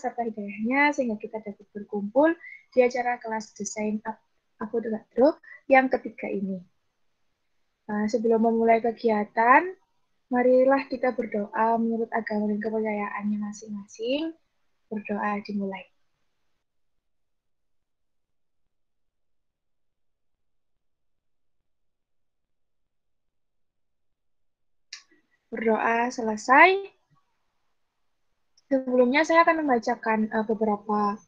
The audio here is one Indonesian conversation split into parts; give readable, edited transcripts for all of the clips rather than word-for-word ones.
serta hidayahnya sehingga kita dapat berkumpul di acara kelas desain Avogadro yang ketiga ini. Sebelum memulai kegiatan, marilah kita berdoa menurut agama dan kepercayaannya masing-masing. Berdoa dimulai. Berdoa selesai. Sebelumnya saya akan membacakan beberapa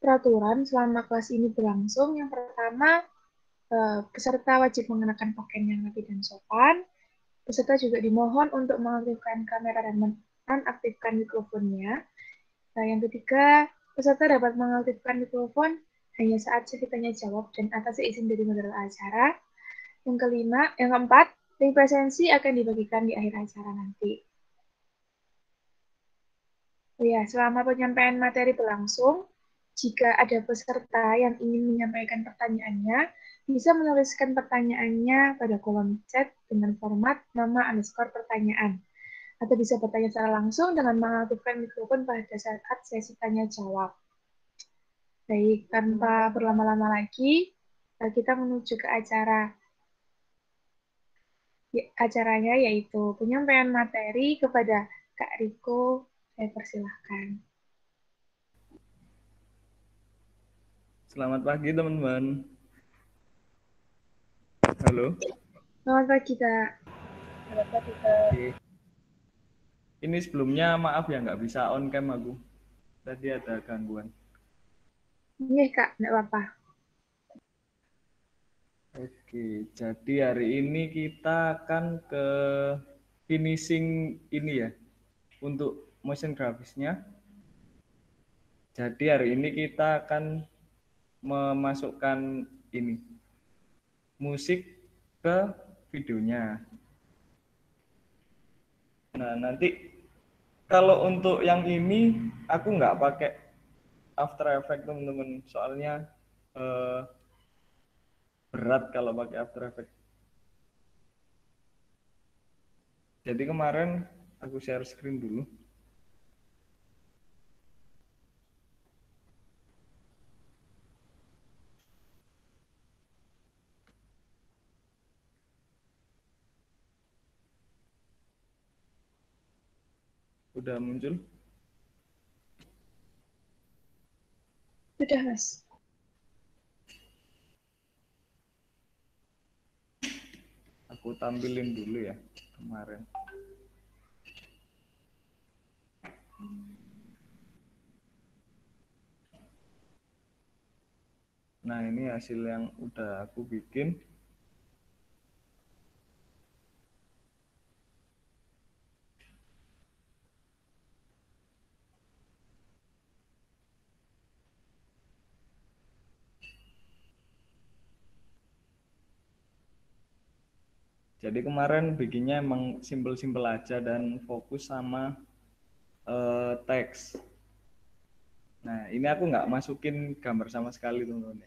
peraturan selama kelas ini berlangsung. Yang pertama, peserta wajib mengenakan pakaian yang rapi dan sopan. Peserta juga dimohon untuk mengaktifkan kamera dan menonaktifkan mikrofonnya. Yang ketiga, peserta dapat mengaktifkan mikrofon hanya saat sesi tanya jawab dan atas izin dari moderator acara. Yang keempat, link presensi akan dibagikan di akhir acara nanti. Ya, selama penyampaian materi berlangsung, jika ada peserta yang ingin menyampaikan pertanyaannya, bisa menuliskan pertanyaannya pada kolom chat dengan format nama _ pertanyaan. Atau bisa bertanya secara langsung dengan mengaktifkan mikrofon pada saat sesi tanya jawab. Baik, tanpa berlama-lama lagi, kita menuju ke acaranya, yaitu penyampaian materi kepada Kak Riko. Saya persilahkan. Selamat pagi teman-teman. Halo. Selamat pagi Kak. Selamat pagi Kak. Ini sebelumnya maaf ya nggak bisa on cam aku. Tadi ada gangguan. Iya Kak, nggak apa-apa. Oke, jadi hari ini kita akan ke finishing ini ya, untuk motion grafisnya. Jadi hari ini kita akan memasukkan ini musik ke videonya. Nah, nanti kalau untuk yang ini aku nggak pakai After Effects teman-teman, soalnya berat kalau pakai After Effects. Jadi kemarin aku share screen dulu. Udah muncul? Sudah Mas. Aku tampilin dulu ya kemarin. Nah, ini hasil yang udah aku bikin. Jadi kemarin bikinnya emang simpel-simpel aja dan fokus sama teks. Nah, ini aku nggak masukin gambar sama sekali teman-teman.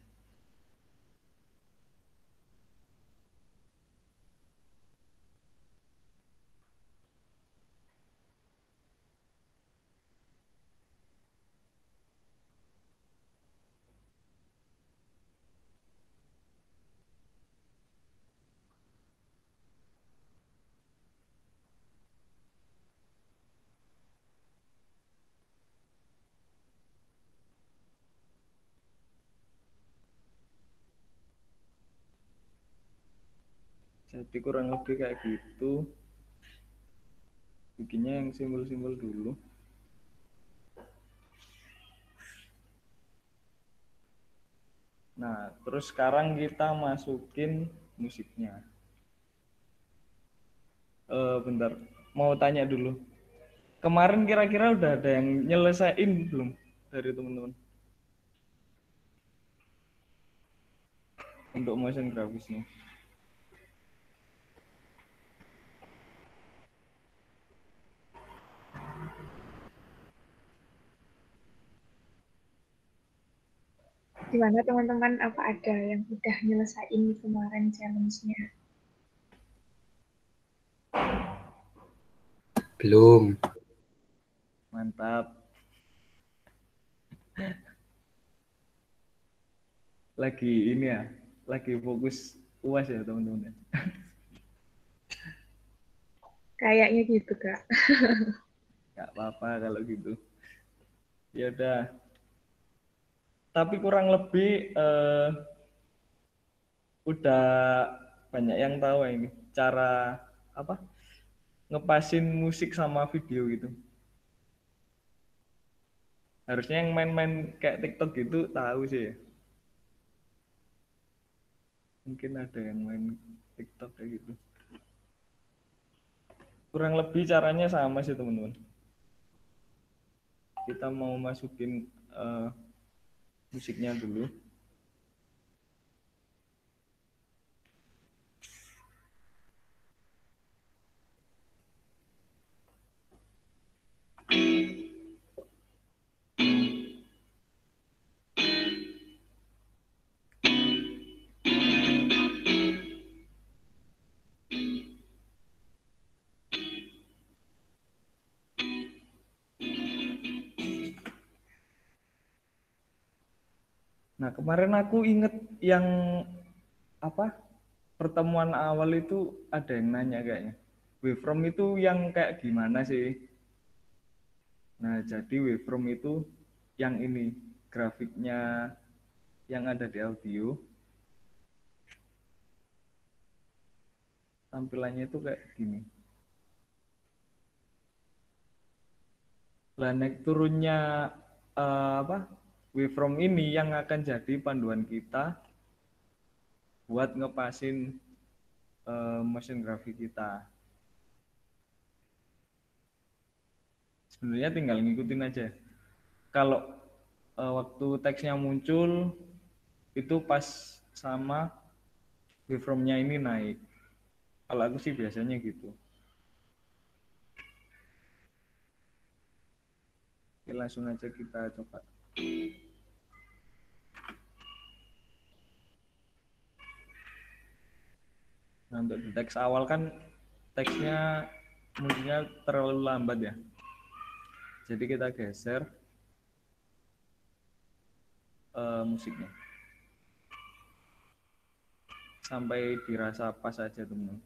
Jadi kurang lebih kayak gitu. Bikinnya yang simbol-simbol dulu. Nah, terus sekarang kita masukin musiknya. Bentar, mau tanya dulu. Kemarin kira-kira udah ada yang nyelesain belum dari teman-teman? Untuk motion grafisnya. Gimana teman-teman, apa ada yang udah nyelesain kemarin challenge-nya? Belum. Mantap. lagi ini ya, lagi fokus UAS ya teman-teman. Kayaknya gitu, Kak. Nggak apa-apa kalau gitu. Ya udah. Tapi kurang lebih udah banyak yang tahu ini cara apa ngepasin musik sama video gitu. Harusnya yang main-main kayak TikTok gitu tahu sih ya. Mungkin ada yang main TikTok kayak gitu. Kurang lebih caranya sama sih teman-teman. Kita mau masukin musiknya dulu. Nah kemarin aku inget yang apa pertemuan awal itu ada yang nanya kayaknya. Wavefrom itu yang kayak gimana sih? Nah jadi wavefrom itu yang ini grafiknya yang ada di audio tampilannya itu kayak gini. Lah naik turunnya apa wavefrom ini yang akan jadi panduan kita buat ngepasin motion grafik kita. Sebenarnya tinggal ngikutin aja. Kalau waktu teksnya muncul itu pas sama wavefromnya ini naik. Kalau aku sih biasanya gitu. Oke, langsung aja kita coba. Nah, untuk di teks awal kan teksnya munculnya terlalu lambat ya. Jadi kita geser musiknya sampai dirasa pas aja teman.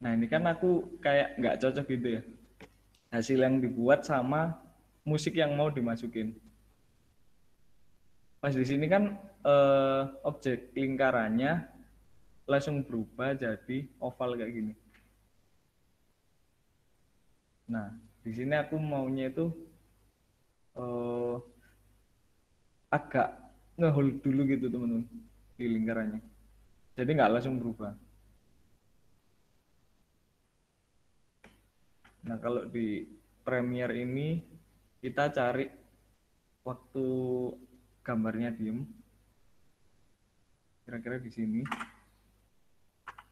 Nah ini kan aku kayak nggak cocok gitu ya. Hasil yang dibuat sama musik yang mau dimasukin. Pas di sini kan objek lingkarannya langsung berubah jadi oval kayak gini. Nah di sini aku maunya itu eh, agak ngehold dulu gitu teman-teman di lingkarannya. Jadi nggak langsung berubah. Nah kalau di Premiere ini kita cari waktu gambarnya diem, kira-kira di sini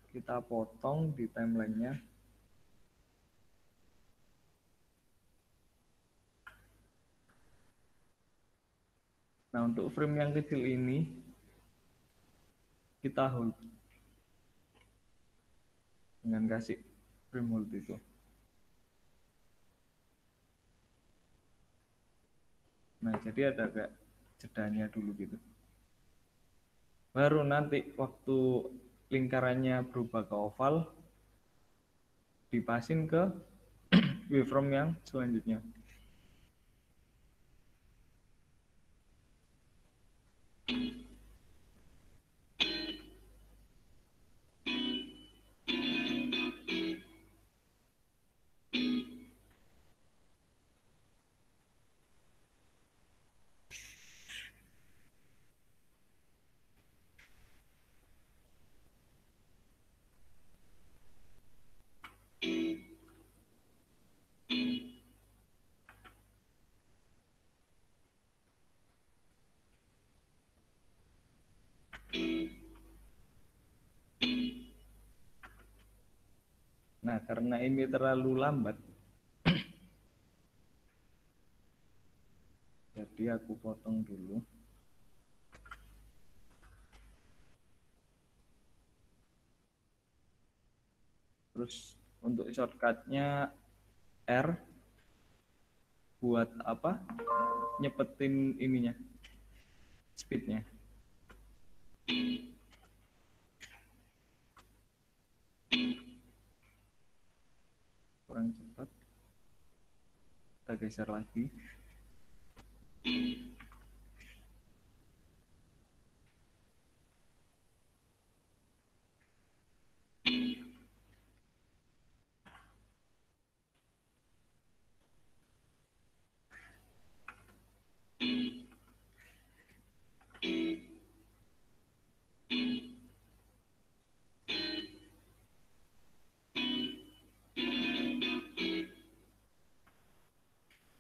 kita potong di timelinenya. Nah untuk frame yang kecil ini kita hold dengan kasih frame hold itu. Nah jadi ada kayak jedanya dulu gitu. Baru nanti waktu lingkarannya berubah ke oval, dipasin ke waveform yang selanjutnya. Nah, karena ini terlalu lambat, jadi aku potong dulu. Terus untuk shortcutnya R buat apa? Nyepetin ininya, speednya. Kurang cepat. Kita geser lagi.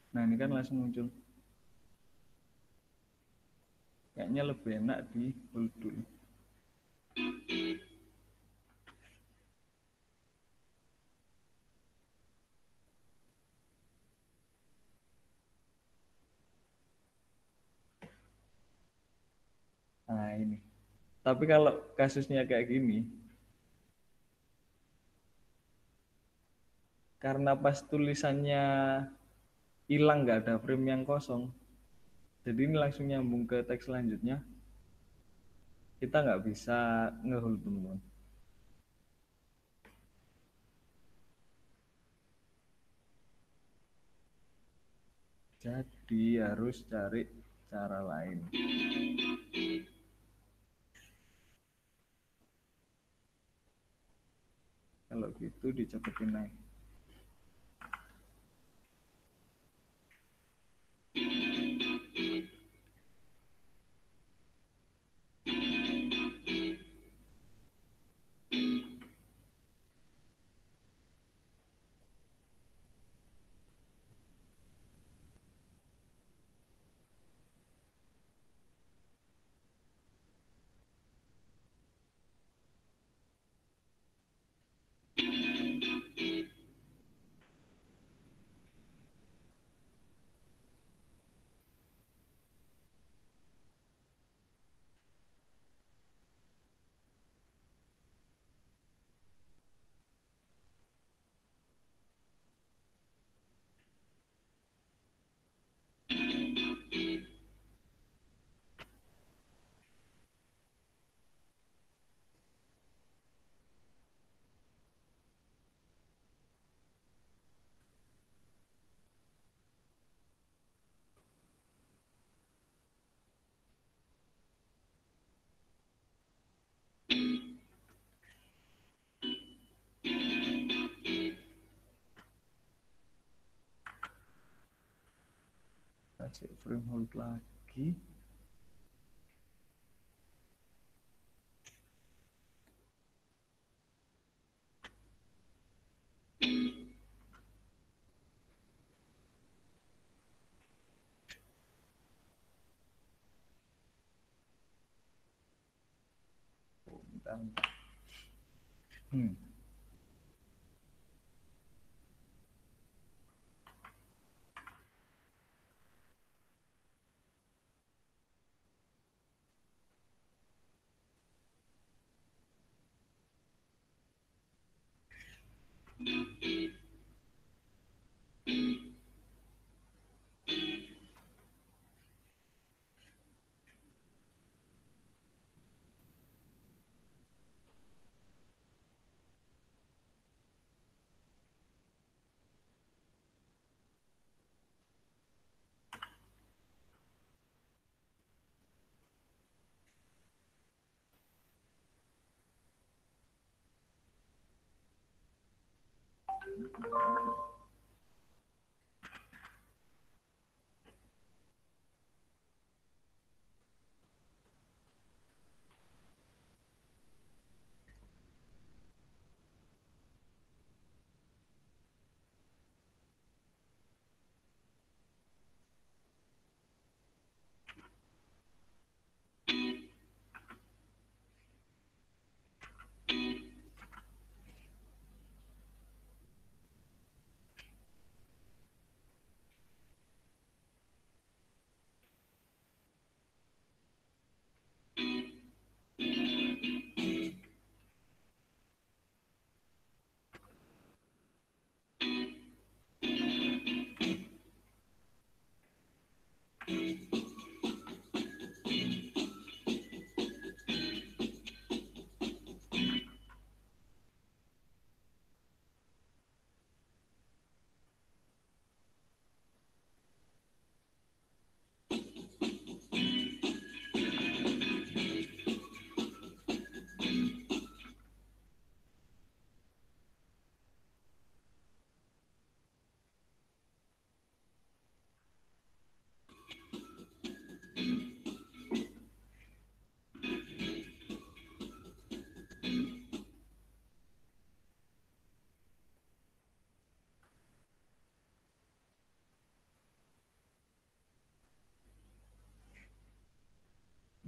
Nah, ini kan langsung muncul. Kayaknya lebih enak di hold dulu. Nah, ini. Tapi kalau kasusnya kayak gini, karena pas tulisannya hilang, nggak ada frame yang kosong, jadi ini langsung nyambung ke teks selanjutnya, kita nggak bisa ngehold, teman-teman. Jadi harus cari cara lain. Kalau gitu dicepetin naik. Kasih frame hold lagi. Bentar. Hmm.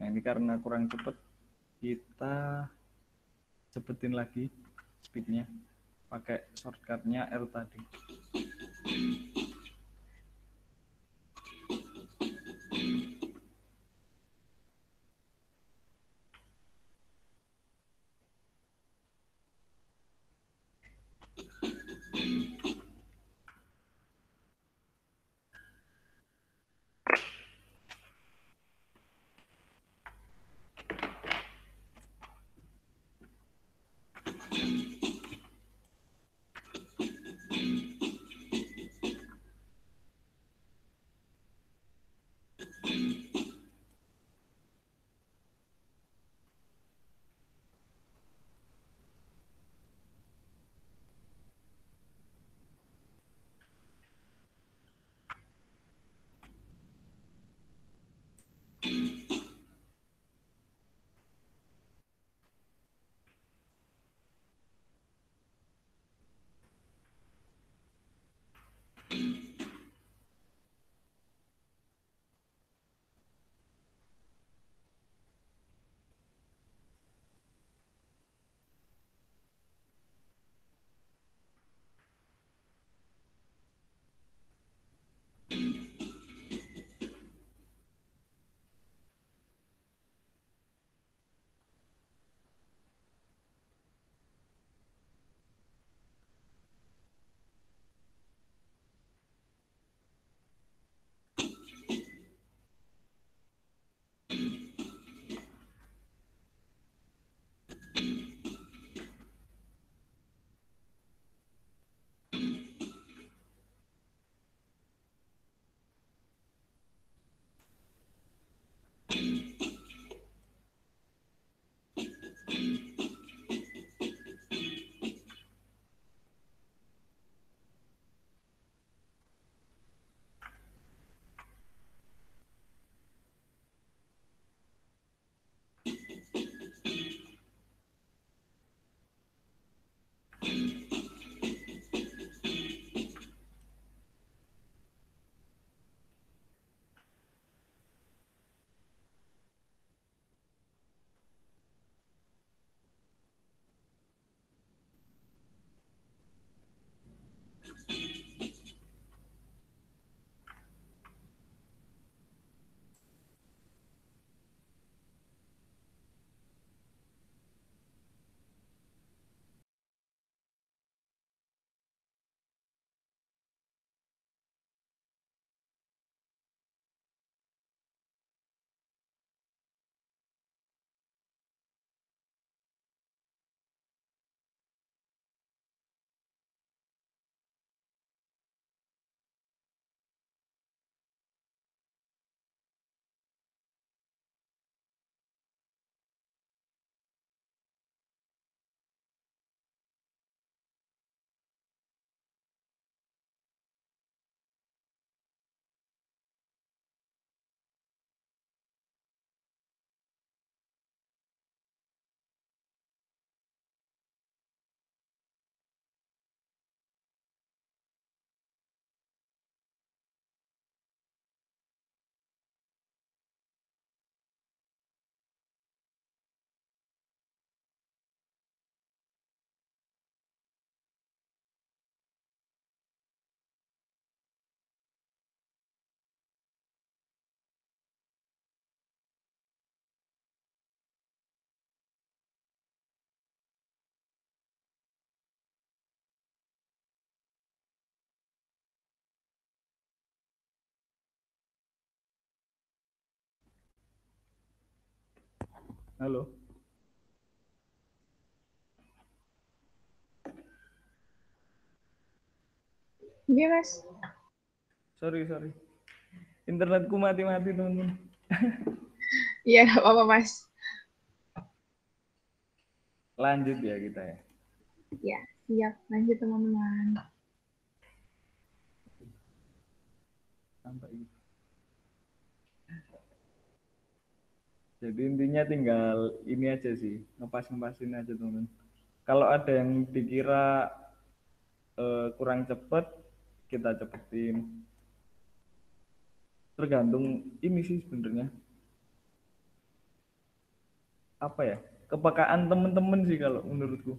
Nah ini karena kurang cepet, kita cepetin lagi speednya pakai shortcutnya R tadi. Halo. Iya, Mas. Sorry. Internetku mati-mati, teman-teman. Iya, nggak apa-apa, Mas. Lanjut ya kita ya. Ya, siap. Lanjut, teman-teman. Sampai ini. Jadi intinya tinggal ini aja sih, ngepas-ngepasin aja teman. Kalau ada yang dikira kurang cepet, kita cepetin. Tergantung ini sih sebenarnya. apa ya, kepekaan temen-temen sih kalau menurutku.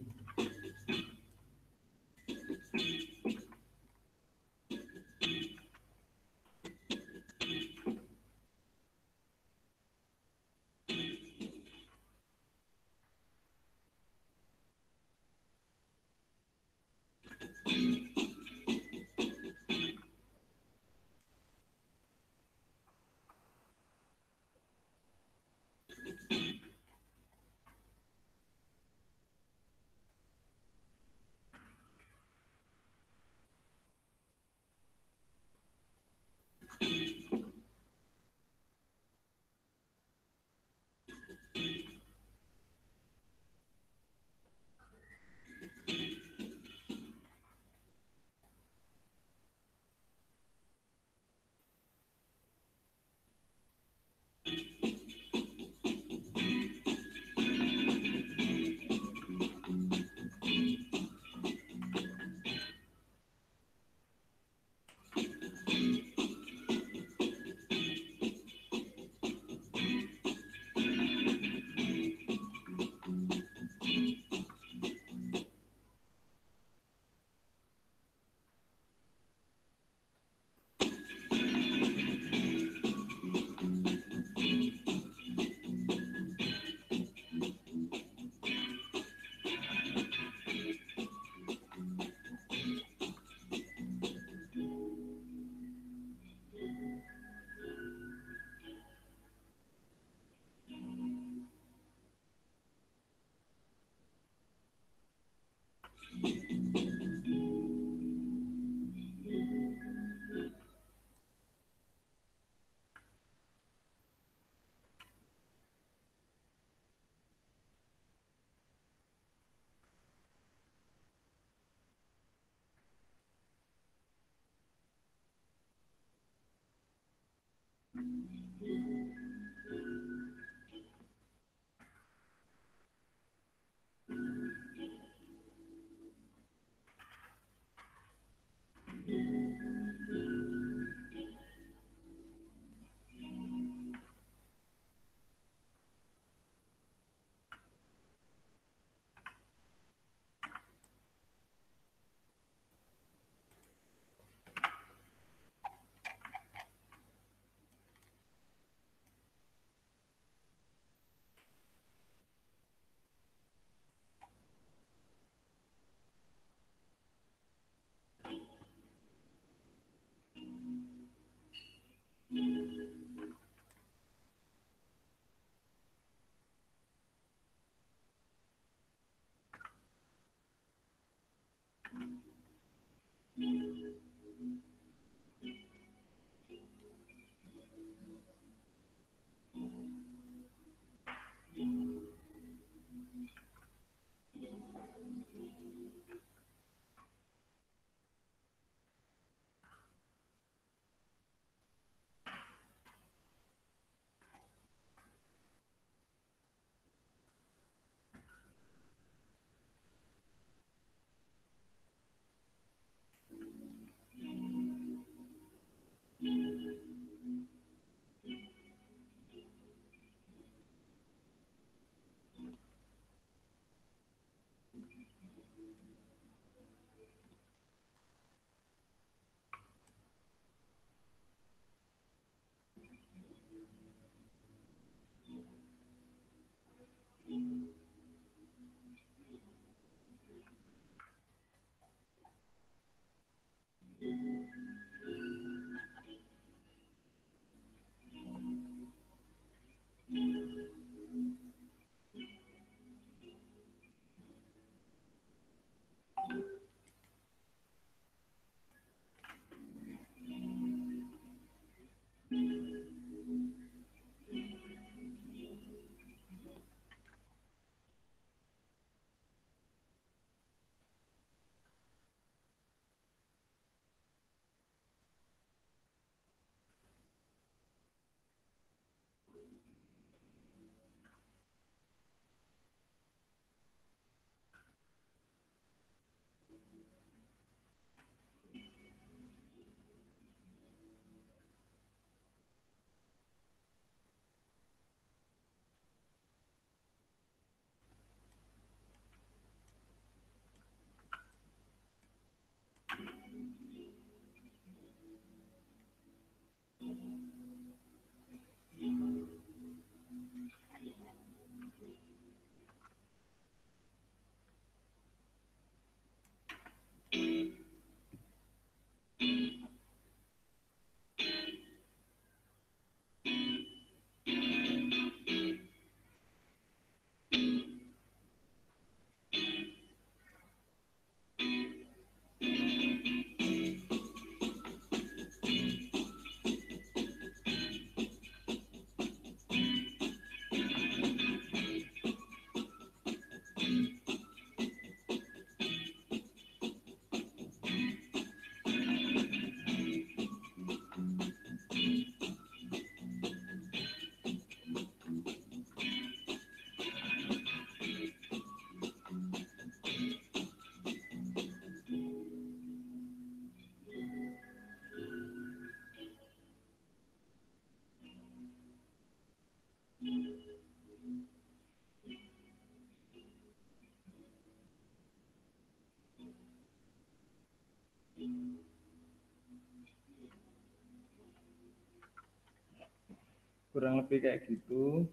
Kurang lebih kayak gitu.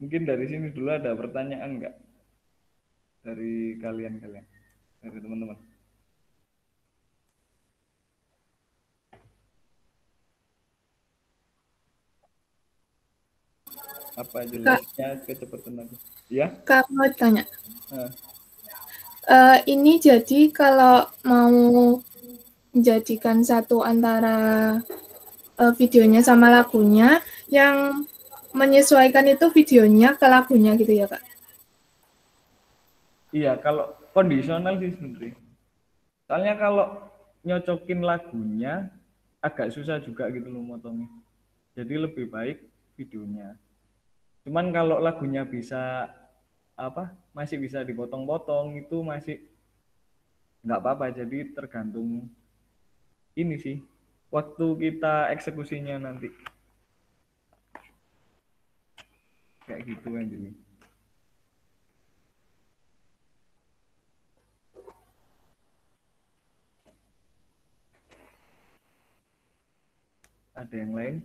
Mungkin dari sini dulu ada pertanyaan nggak dari kalian-kalian, dari teman-teman? Apa Kak, jelasnya kecepatan aku? Ya? Kak mau tanya. Nah, Ini jadi kalau mau menjadikan satu antara videonya sama lagunya, yang menyesuaikan itu videonya ke lagunya gitu ya Kak? iya, kalau kondisional sih sebenarnya. Soalnya kalau nyocokin lagunya agak susah juga gitu loh motongnya. Jadi lebih baik videonya. Cuman kalau lagunya bisa apa masih bisa dipotong-potong itu masih nggak apa-apa. Jadi tergantung ini sih waktu kita eksekusinya nanti kayak gitu kan jadi. Ada yang lain?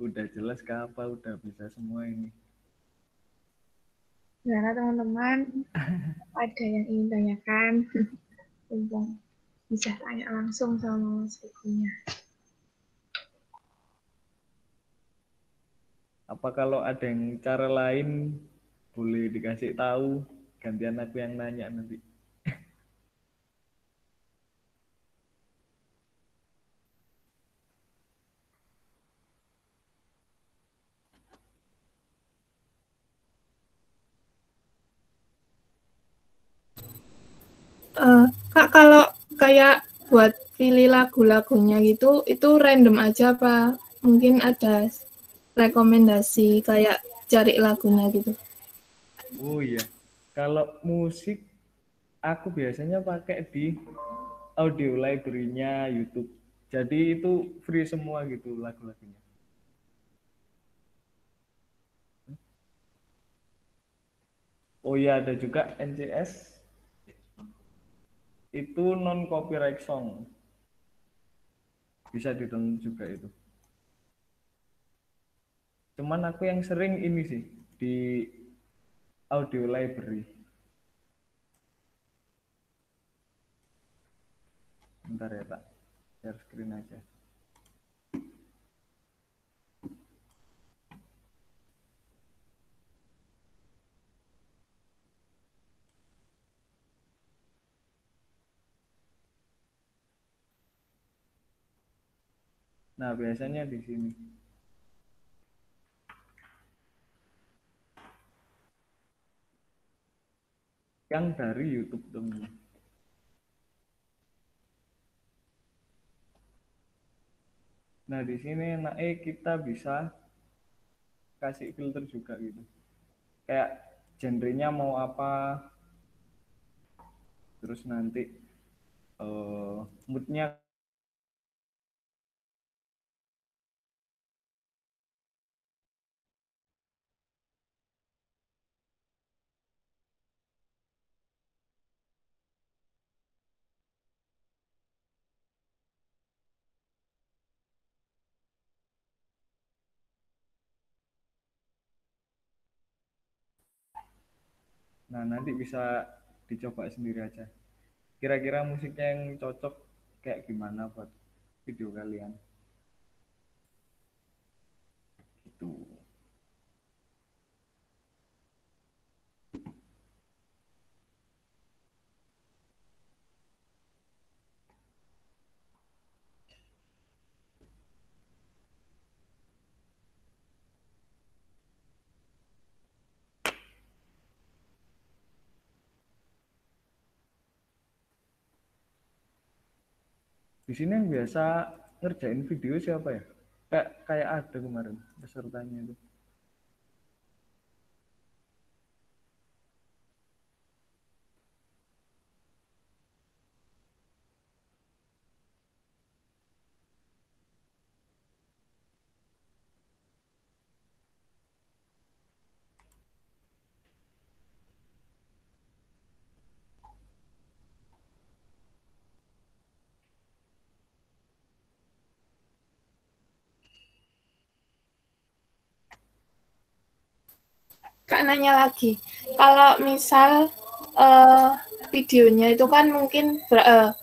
Udah jelas kah apa udah bisa semua ini? Gimana teman-teman? Ada yang ingin tanyakan? Mumpung bisa tanya langsung sama Mas Rikunya. Apa kalau ada yang cara lain boleh dikasih tahu, gantian aku yang nanya nanti. Kak, kalau kayak buat pilih lagu-lagunya gitu, itu random aja apa? Mungkin ada rekomendasi kayak cari lagunya gitu. Oh iya, kalau musik aku biasanya pakai di audio library-nya YouTube. Jadi itu free semua gitu lagu-lagunya. Oh iya, ada juga NCS, itu non copyright song. Bisa ditonton juga itu. Cuman aku yang sering ini sih di audio library. Bentar ya, Pak. Share screen aja. Nah, biasanya di sini. Yang dari YouTube dong. Nah, di sini enaknya kita bisa kasih filter juga gitu. Kayak genrenya mau apa, terus nanti moodnya. Nah, nanti bisa dicoba sendiri aja. Kira-kira musiknya yang cocok kayak gimana buat video kalian. Gitu. Di sini yang biasa ngerjain video siapa ya? Kayak ada kemarin pesertanya itu. Kak nanya lagi, kalau misal videonya itu kan mungkin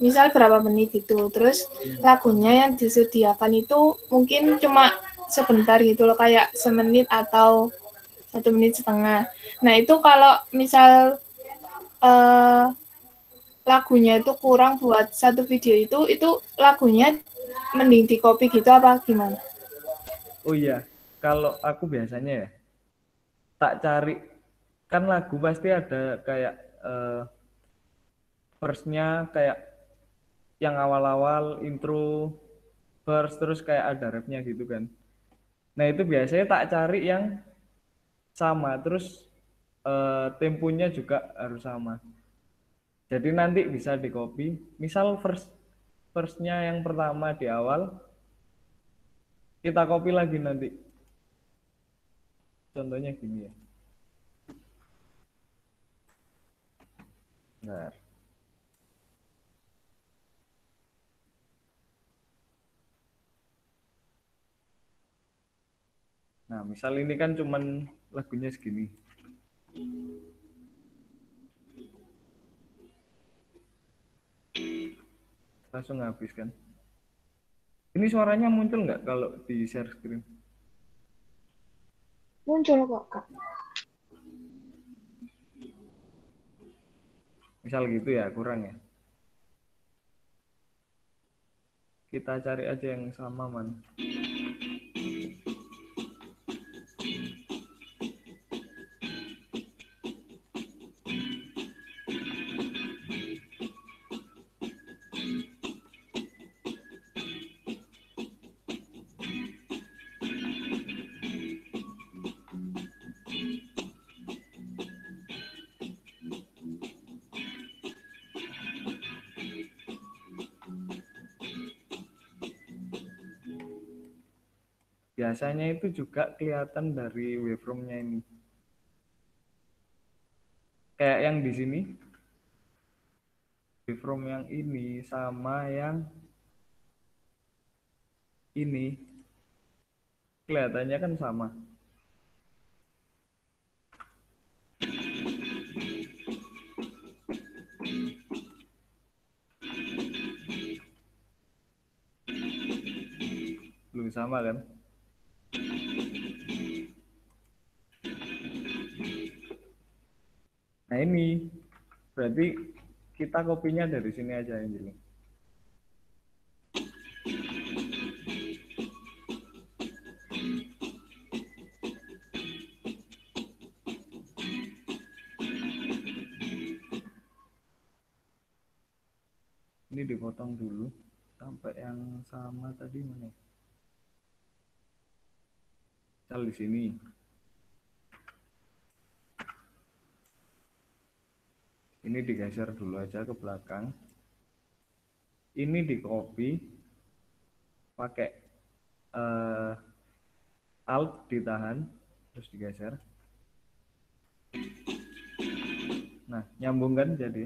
misal berapa menit itu, terus lagunya yang disediakan itu mungkin cuma sebentar gitu loh, kayak semenit atau 1,5 menit. Nah itu kalau misal lagunya itu kurang buat satu video itu lagunya mending di copy gitu apa gimana? Oh iya, kalau aku biasanya ya tak cari, kan lagu pasti ada kayak verse-nya, kayak yang awal-awal intro, verse, terus kayak ada rapnya gitu kan. Nah itu biasanya tak cari yang sama, terus temponya juga harus sama. Jadi nanti bisa di copy. Misal verse-nya yang pertama di awal, kita copy lagi nanti. Contohnya gini ya. Nah, misal ini kan cuman lagunya segini. Langsung habis kan. Ini suaranya muncul nggak kalau di share screen? Muncul kok, Kak. Misal gitu ya, kurang ya. Kita cari aja yang sama, man. Biasanya itu juga kelihatan dari waveformnya ini. Kayak yang di sini, waveform yang ini sama yang ini, kelihatannya kan sama. Belum sama kan? Nah ini berarti kita kopinya dari sini aja yang jadi. Ini dipotong dulu sampai yang sama tadi mana? Misal di sini. Ini digeser dulu aja ke belakang. Ini di copy pakai alt ditahan terus digeser. Nah, nyambung kan jadi.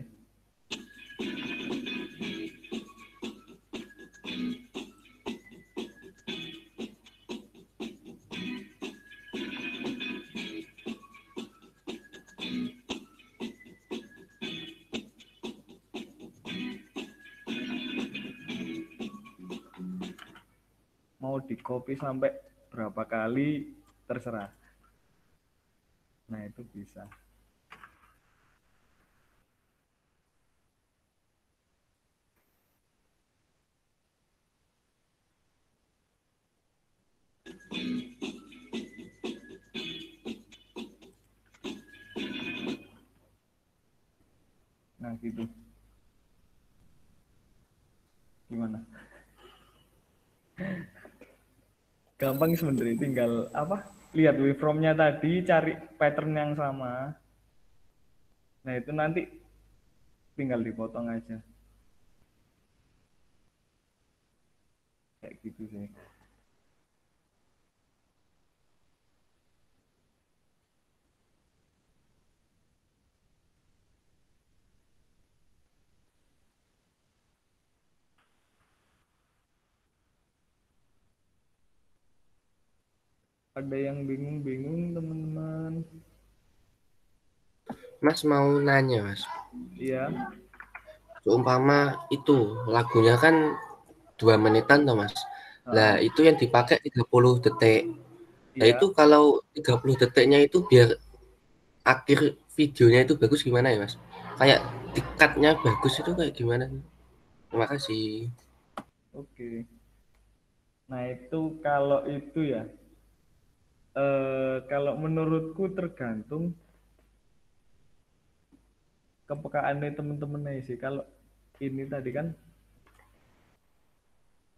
Mau di copy sampai berapa kali terserah. Nah, itu bisa. Nah, gitu. Gimana? Gampang sebenarnya, tinggal apa? Lihat waveformnya tadi, cari pattern yang sama. Nah, itu nanti tinggal dipotong aja. Kayak gitu sih. Ada yang bingung-bingung, teman-teman? Mas mau nanya, Mas. Iya. Seumpama itu lagunya kan 2 menitan toh, Mas. Lah, itu yang dipakai 30 detik. Nah, Iya. itu kalau 30 detiknya itu biar akhir videonya itu bagus gimana ya, Mas? Kayak tikatnya bagus itu kayak gimana? Terima kasih. Oke. Nah, itu kalau itu ya, kalau menurutku tergantung kepekaannya teman-teman sih. Kalau ini tadi kan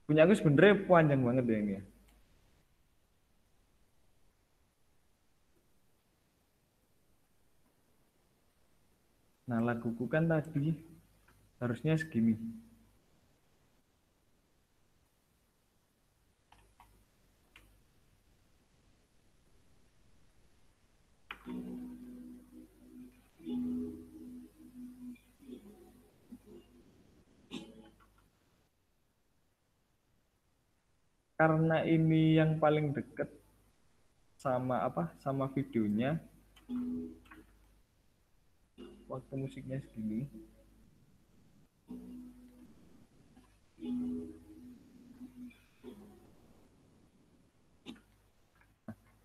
punya aku sebenarnya panjang banget ya ini ya. Nah, laguku kan tadi harusnya segini. Karena ini yang paling deket sama apa? Sama videonya. Waktu musiknya segini.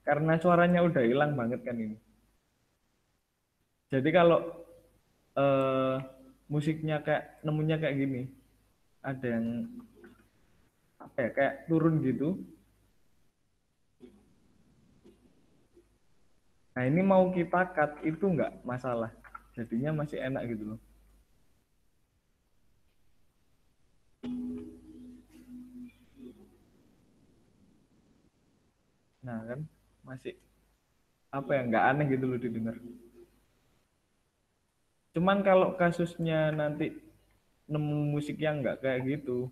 Karena suaranya udah hilang banget kan ini. Jadi kalau musiknya kayak nemunya kayak gini, ada yang apa ya, kayak turun gitu. Nah, ini mau kita cut itu nggak masalah, jadinya masih enak gitu loh. Nah kan masih apa ya, nggak aneh gitu loh didengar. Cuman kalau kasusnya nanti nemu musik yang nggak kayak gitu,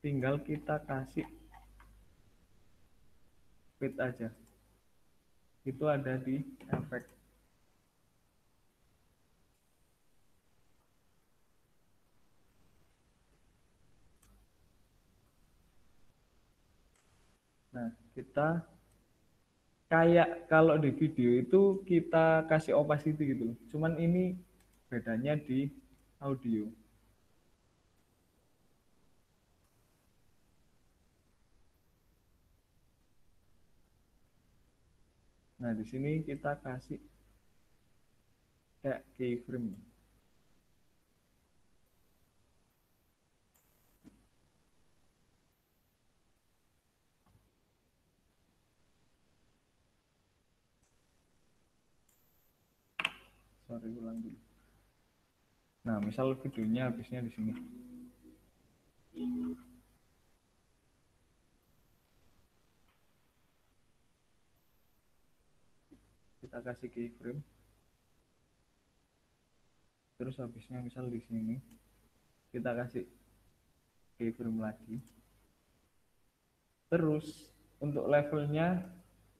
tinggal kita kasih fade aja. Itu ada di efek. Nah, kita kayak kalau di video itu kita kasih opacity gitu. Cuman ini bedanya di audio. Nah, di sini kita kasih kayak keyframe. Sorry, ulang dulu. Nah, misal videonya habisnya di sini. Kita kasih keyframe. Terus habisnya misal di sini. Kita kasih keyframe lagi. Terus untuk levelnya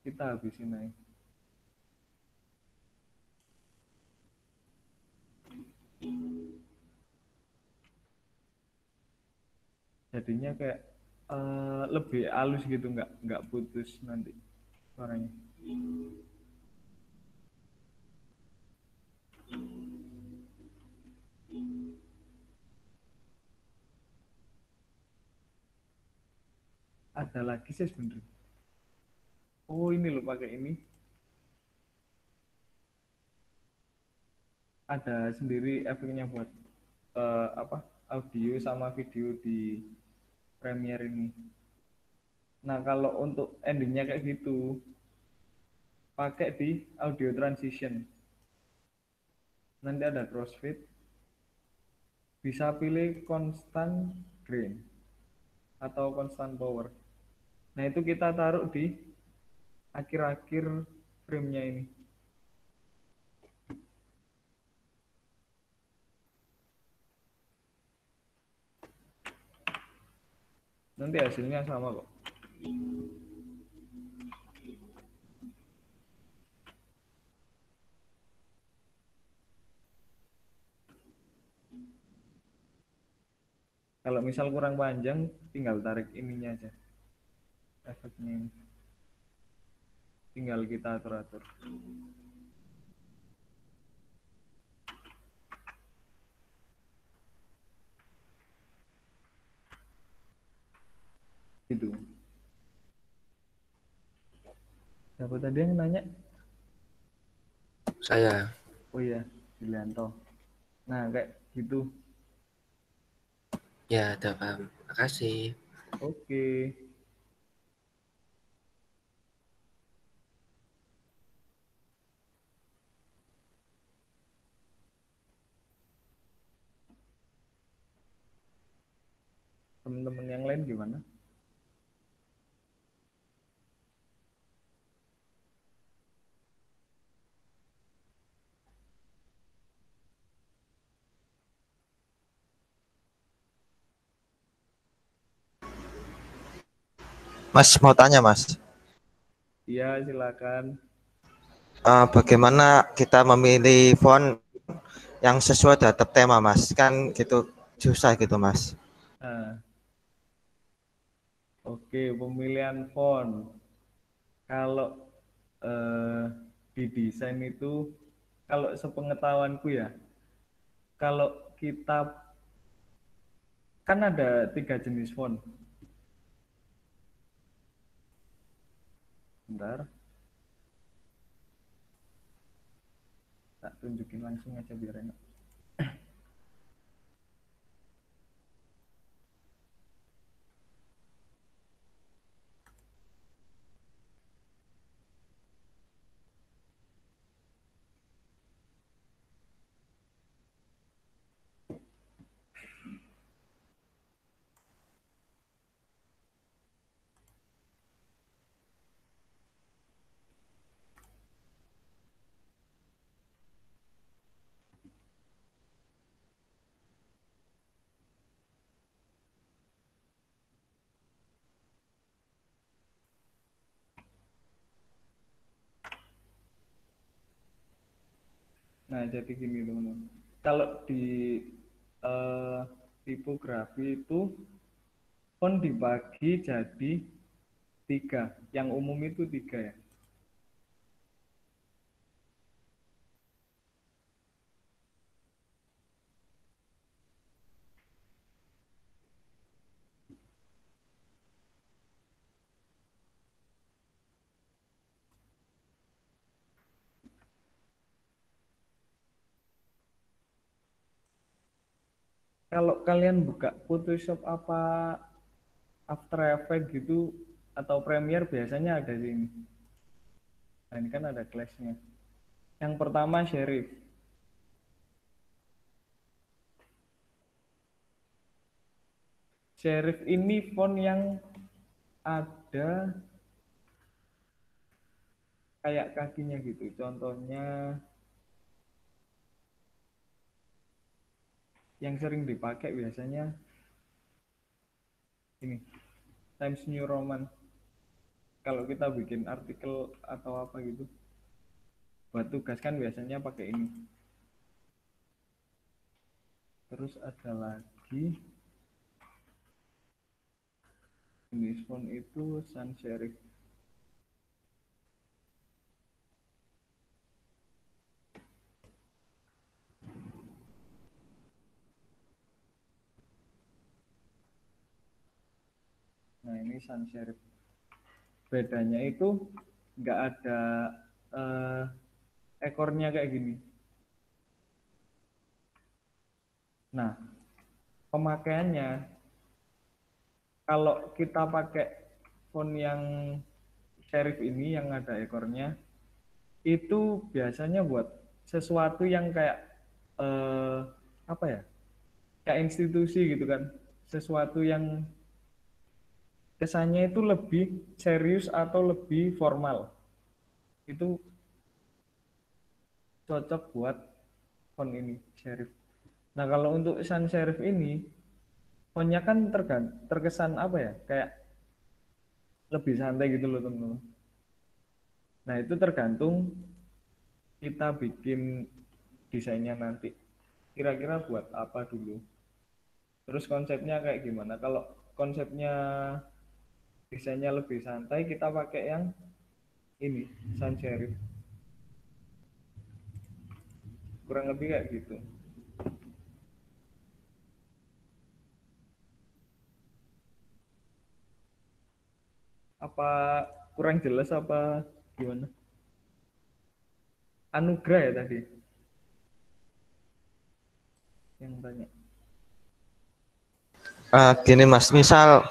kita habisin aja. Jadinya kayak lebih halus gitu, nggak putus nanti suaranya. Ada lagi sih sebenarnya. Oh, ini loh pakai ini. Ada sendiri efeknya buat apa? Audio sama video di Premiere ini. Nah, kalau untuk endingnya kayak gitu, pakai di audio transition. Nanti ada crossfade. Bisa pilih constant grain. atau constant power. Nah, itu kita taruh di akhir-akhir frame-nya ini. Nanti hasilnya sama kok. Kalau misal kurang panjang, tinggal tarik ininya aja. Efeknya ini. Tinggal kita atur-atur. Gitu. Siapa tadi yang nanya? Saya. Oh iya, Julianto. Nah, kayak gitu. Ya, udah paham. Makasih. Oke. Teman-teman yang lain gimana? Mas mau tanya Mas, Iya, silakan. bagaimana kita memilih font yang sesuai terhadap tema Mas? Kan gitu susah gitu Mas. Nah, oke, pemilihan font. Kalau di desain itu, kalau sepengetahuanku ya, kalau kita kan ada 3 jenis font. Bentar. Tak tunjukin langsung aja biar enak. Nah, jadi gini teman-teman. Kalau di tipografi itu font dibagi jadi 3. Yang umum itu 3 ya. Kalau kalian buka Photoshop apa After Effects gitu atau Premiere biasanya ada di ini. Nah, ini kan ada class-nya. Yang pertama serif. Serif ini font yang ada kayak kakinya gitu. Contohnya yang sering dipakai biasanya ini Times New Roman. Kalau kita bikin artikel atau apa gitu buat tugas kan biasanya pakai ini. Terus ada lagi jenis font itu sans serif. Nah, ini sans serif. Bedanya itu nggak ada ekornya kayak gini. Nah, pemakaiannya kalau kita pakai font yang serif ini yang ada ekornya, itu biasanya buat sesuatu yang kayak apa ya? Kayak institusi gitu kan. Sesuatu yang kesannya itu lebih serius atau lebih formal. Itu cocok buat font ini, serif. Nah, kalau untuk sans serif ini, fontnya kan terkesan apa ya? Kayak lebih santai gitu loh, teman-teman. Nah, itu tergantung kita bikin desainnya nanti. Kira-kira buat apa dulu? Terus konsepnya kayak gimana? Kalau konsepnya desainnya lebih santai, kita pakai yang ini, sans serif. Kurang lebih kayak gitu. Apa kurang jelas apa gimana? Anugrah ya tadi yang tanya. Gini Mas, misal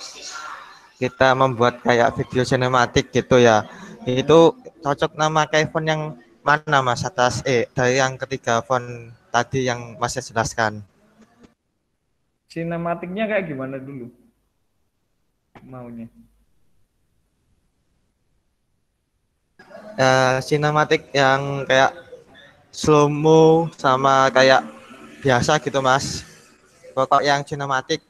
kita membuat kayak video sinematik gitu ya, itu cocok nama kayak font yang mana Mas, atas dari yang ketiga font tadi yang Mas jelaskan? Sinematiknya kayak gimana dulu maunya? Sinematik yang kayak slow mo sama kayak biasa gitu Mas, pokok yang sinematik.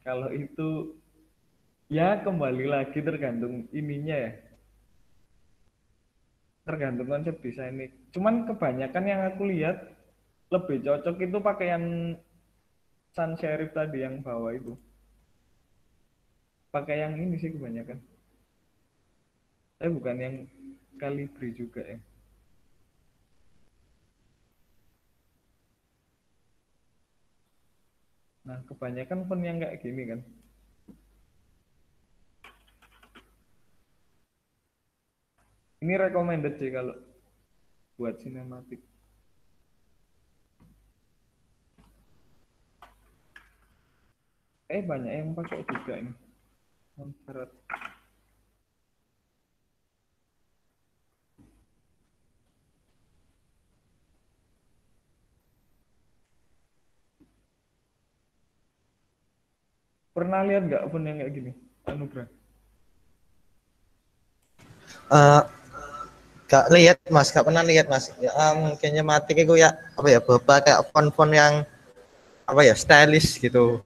Kalau itu ya kembali lagi tergantung ininya ya, tergantung konsep desainnya. Cuman kebanyakan yang aku lihat lebih cocok itu pakai yang sans serif tadi yang bawah itu. Pakai yang ini sih kebanyakan. Bukan yang Calibri juga ya. Nah, kebanyakan font yang kayak gini kan. Ini recommended sih kalau buat sinematik. Banyak yang pakai juga ini. Montserrat. Pernah lihat nggak font yang kayak gini? Anugrah. Gak lihat Mas, gak pernah lihat Mas. Ya, mungkin sinematik itu ya apa ya, beberapa kayak font-font yang apa ya, stylish gitu.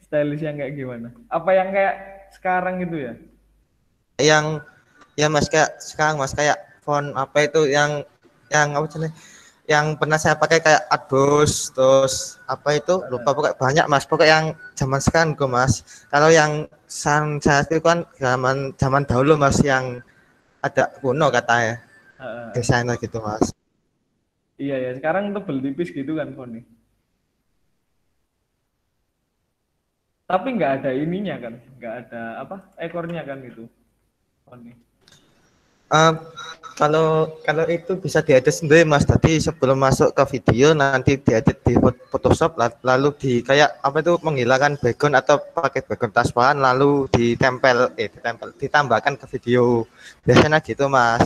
Stylish yang kayak gimana? Apa yang kayak sekarang gitu ya? Yang ya Mas, kayak sekarang Mas, kayak font apa itu yang apa sih, yang pernah saya pakai kayak Ados, terus apa itu lupa, pokoknya banyak Mas, pokoknya yang zaman sekarang gue Mas. Kalau yang saya itu kan zaman zaman dahulu Mas, yang ada kuno katanya desainer gitu Mas. Iya ya, sekarang tebel tipis gitu kan fontnya. Tapi nggak ada ininya kan, nggak ada apa ekornya kan itu fontnya. Eh, kalau kalau itu bisa diedit sendiri Mas. Tadi sebelum masuk ke video nanti diedit di Photoshop, lalu di kayak apa itu, menghilangkan background atau pakai background transparan, lalu ditambahkan ke video. Biasanya gitu Mas.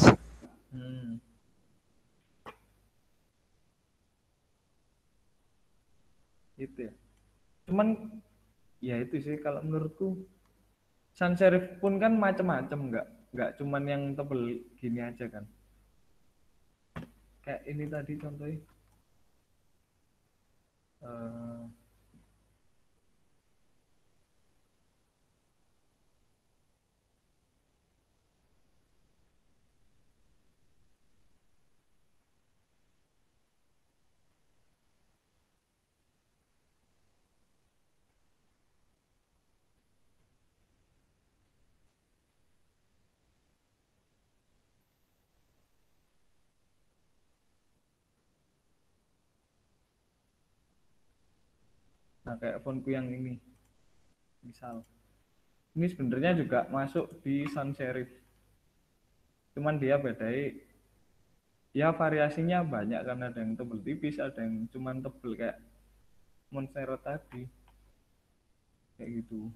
Hmm. Gitu ya. Cuman ya itu sih kalau menurutku sans serif pun kan macam-macam, nggak cuman yang tebel gini aja kan. Kayak ini tadi contohnya. eh, nah kayak fontku yang ini misal. Ini sebenarnya juga masuk di sans serif. Cuman dia bedai ya variasinya banyak kan, ada yang tebel tipis, ada yang cuman tebel kayak Montserrat tadi. Kayak gitu.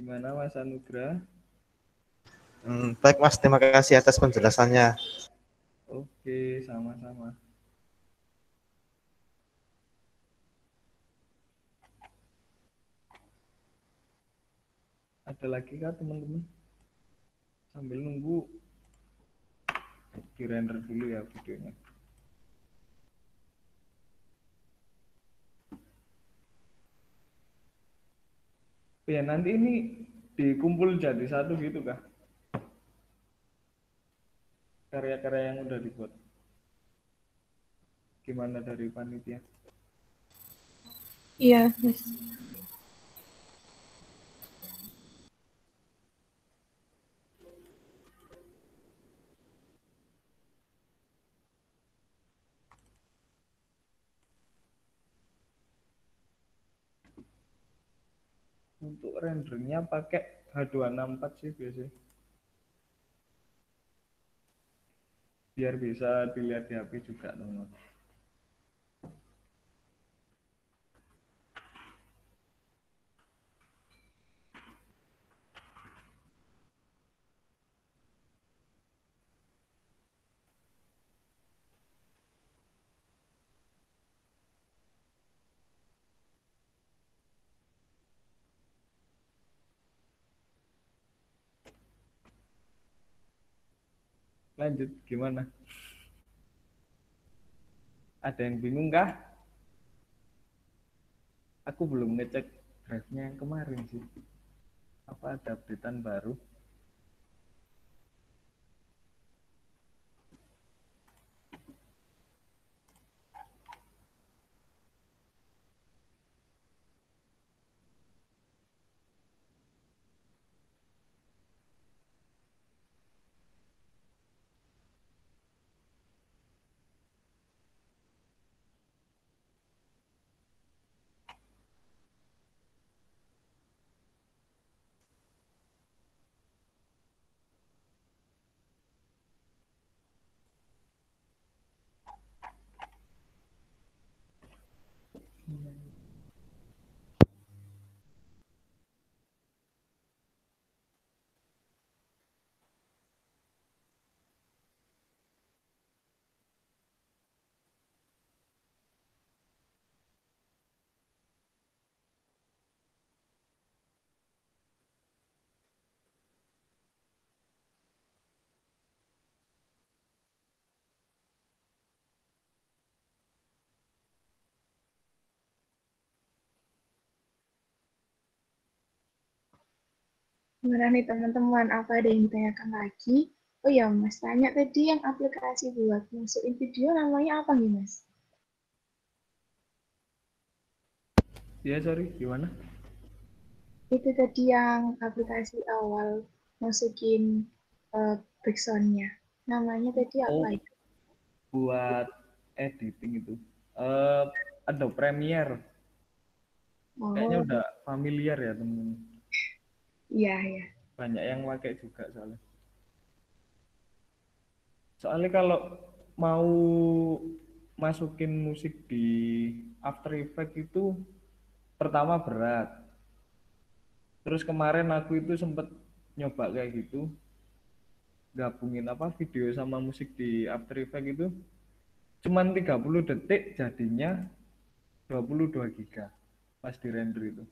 Gimana Mas Anugrah? Baik Mas, terima kasih atas penjelasannya. Oke, sama-sama. Ada lagi kah teman-teman? Sambil nunggu di render dulu ya videonya. Ya nanti ini dikumpul jadi satu gitu kah? Karya-karya yang udah dibuat. Gimana dari panitia? Iya, Mas. Untuk rendernya pakai H264 sih biasanya. Biar bisa dilihat di HP juga teman-teman. Lanjut gimana? Ada yang bingung kah? Aku belum ngecek drive-nya yang kemarin sih. Apa ada updatean baru? Gimana nih teman-teman, apa ada yang ditanyakan lagi? Oh ya Mas, tanya tadi yang aplikasi buat masukin video namanya apa nih Mas? Iya, sorry, gimana? Itu tadi yang aplikasi awal masukin backsound-nya. Namanya tadi apa Oh, itu? buat editing itu. Ada Premiere. Kayaknya Oh, udah familiar ya temen. iya ya. Banyak yang pakai juga soalnya. Soalnya kalau mau masukin musik di After Effects itu pertama berat. Terus kemarin aku itu sempet nyoba kayak gitu, gabungin apa video sama musik di After Effects itu cuman 30 detik jadinya 22 giga pas di render itu.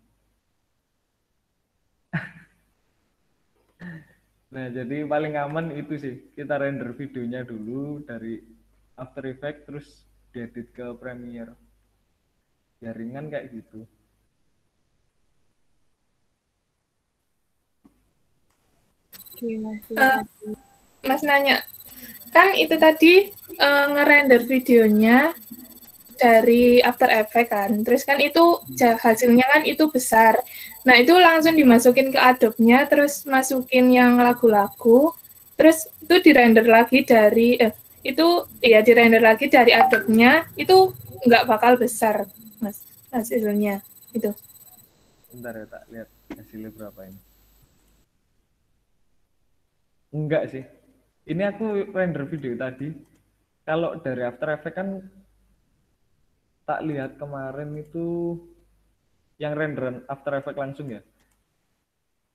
Nah, jadi paling aman itu sih, kita render videonya dulu dari After Effects terus diedit ke Premiere. Ya ringan kayak gitu. Oke Mas, Eh, Mas nanya, kan itu tadi ngerender videonya dari After Effects kan, terus kan itu hasilnya kan itu besar. Nah itu langsung dimasukin ke Adobe-nya, terus masukin yang lagu-lagu, terus itu dirender lagi dari itu ya dirender lagi dari Adobe-nya, itu nggak bakal besar Mas hasilnya itu. Bentar ya, tak lihat hasilnya berapa ini. Enggak sih. Ini aku render video tadi. Kalau dari After Effects kan tak lihat kemarin itu yang renderan After Effects langsung ya.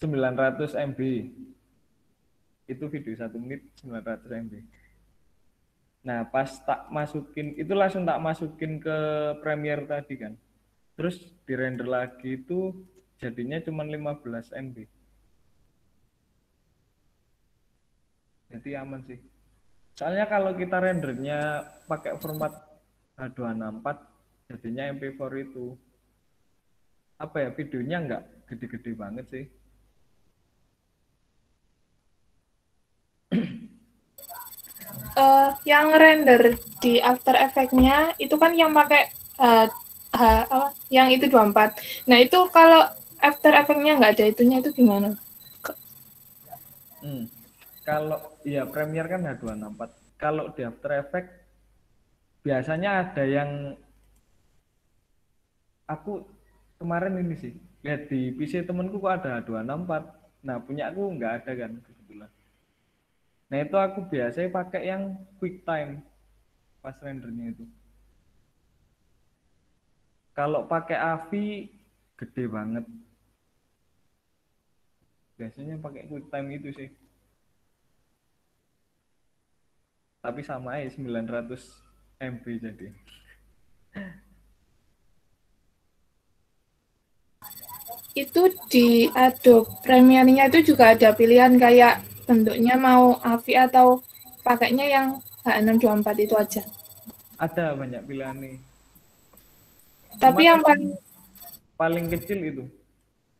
900 MB. Itu video 1 menit 900 MB. Nah, pas tak masukin, itu langsung tak masukin ke Premiere tadi kan. Terus dirender lagi itu jadinya cuma 15 MB. Jadi aman sih. Soalnya kalau kita rendernya pakai format H264, jadinya MP4 itu apa ya, videonya nggak gede-gede banget sih. Yang render di After Effects-nya itu kan yang pakai yang itu 24. Nah itu kalau After Effects-nya nggak ada itunya itu gimana? Kalau ya Premiere kan H264. Kalau di After Effects biasanya ada yang aku kemarin ini sih lihat di PC temenku kok ada H264. Nah punya aku nggak ada kan kebetulan. Nah itu aku biasanya pakai yang QuickTime pas rendernya itu. Kalau pakai AVI gede banget. Biasanya pakai QuickTime itu sih. Tapi sama aja 900 MB jadi. Itu di Adobe Premiere-nya itu juga ada pilihan kayak bentuknya mau AVI atau pakainya yang H624 itu aja. Ada banyak pilihan nih. Tapi Cuman yang paling kecil itu,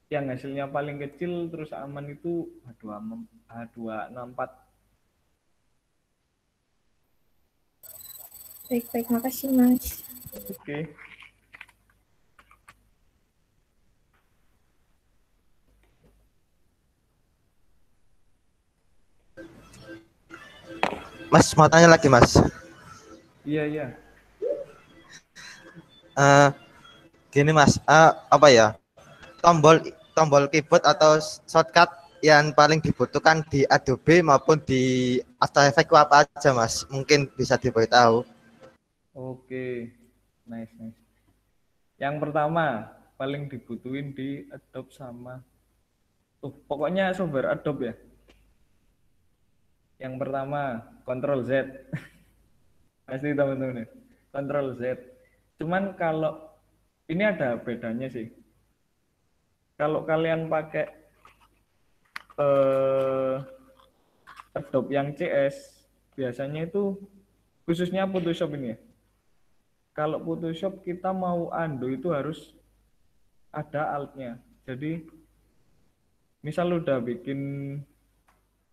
yang hasilnya paling kecil terus aman itu H264. baik, makasih Mas. Oke. Mas mau tanya lagi Mas. Iya. Gini Mas, apa ya, tombol keyboard atau shortcut yang paling dibutuhkan di Adobe maupun di After Effects apa aja Mas? Mungkin bisa diberitahu. Oke. Nice. Yang pertama paling dibutuhin di Adobe sama pokoknya software Adobe ya. Yang pertama Ctrl Z. Pasti teman-teman ya. Ctrl Z. Cuman kalau ini ada bedanya sih. Kalau kalian pakai Adobe yang CS, biasanya itu khususnya Photoshop ini ya. Kalau Photoshop kita mau undo itu harus ada alt-nya. Jadi misal udah bikin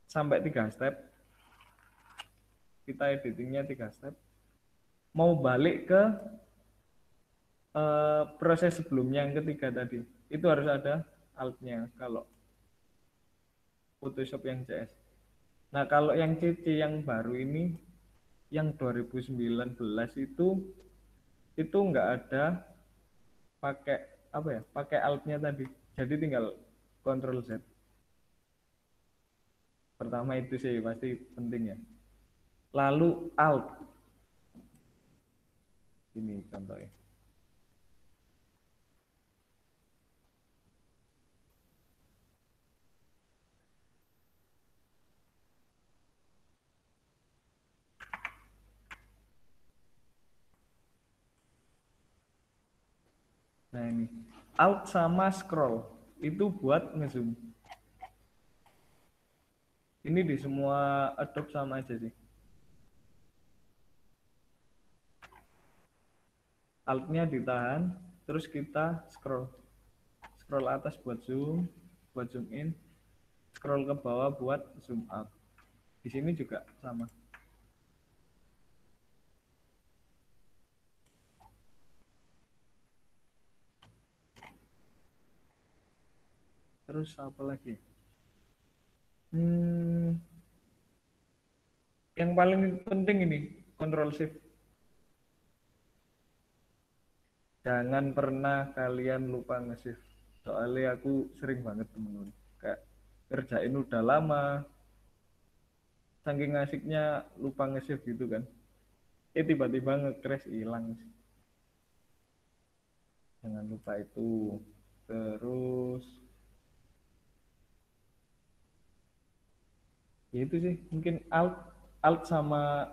sampai 3 step, kita editingnya 3 step, mau balik ke proses sebelumnya yang ketiga tadi, itu harus ada alt-nya kalau Photoshop yang CS. Nah kalau yang CC yang baru ini, yang 2019 itu nggak ada pakai apa ya, pakai alt-nya tadi, jadi tinggal Ctrl Z. Pertama itu sih pasti penting ya. Lalu alt, ini contohnya. Nah ini alt sama scroll itu buat ngezoom. Ini di semua Adobe sama aja sih. Alt-nya ditahan, terus kita scroll atas buat zoom in, scroll ke bawah buat zoom out. Di sini juga sama. Terus apa lagi? Yang paling penting ini Ctrl Shift. Jangan pernah kalian lupa nge-save. Soalnya aku sering banget temen-temen kayak kerjain udah lama, saking asiknya lupa nge-save gitu kan. Tiba-tiba nge-crash hilang. Jangan lupa itu. Terus Ya itu sih mungkin alt sama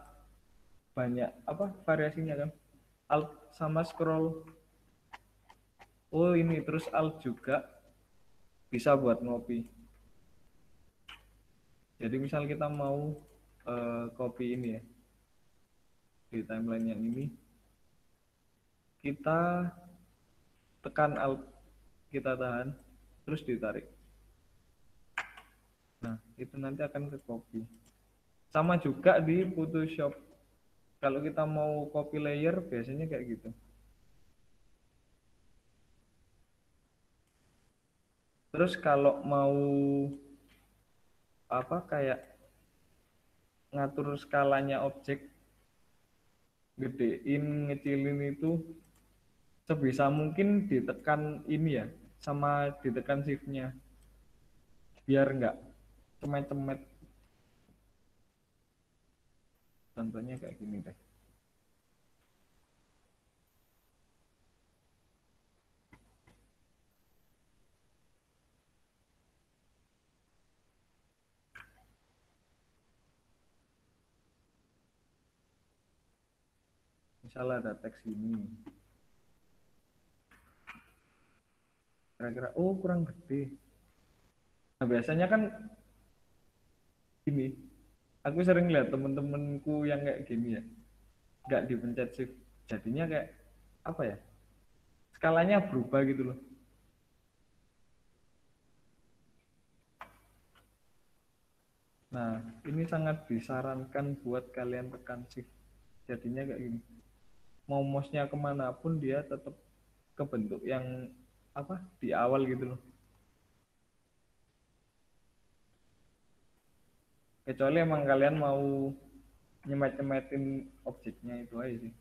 banyak apa variasinya kan, alt sama scroll. Oh ini terus alt juga bisa buat ngopi. Jadi misal kita mau copy ini ya di timeline yang ini, kita tekan alt, kita tahan, terus ditarik. Nah itu nanti akan ke copy. Sama juga di Photoshop. Kalau kita mau copy layer biasanya kayak gitu. Terus kalau mau apa kayak ngatur skalanya objek, gedein, ngecilin itu sebisa mungkin ditekan ini ya, sama ditekan shift-nya. Biar enggak cemet-cemet. Contohnya kayak gini deh. Misalnya ada teks ini. Kira-kira, oh kurang gede. Nah biasanya kan gini, aku sering lihat temen-temenku yang kayak gini ya, nggak dipencet shift. Jadinya kayak, apa ya, skalanya berubah gitu loh. Nah, ini sangat disarankan buat kalian tekan shift. Jadinya kayak gini. Mau mouse-nya kemanapun dia tetap kebentuk yang apa di awal gitu loh. Kecuali emang kalian mau nyemet-nyemetin objeknya itu aja sih.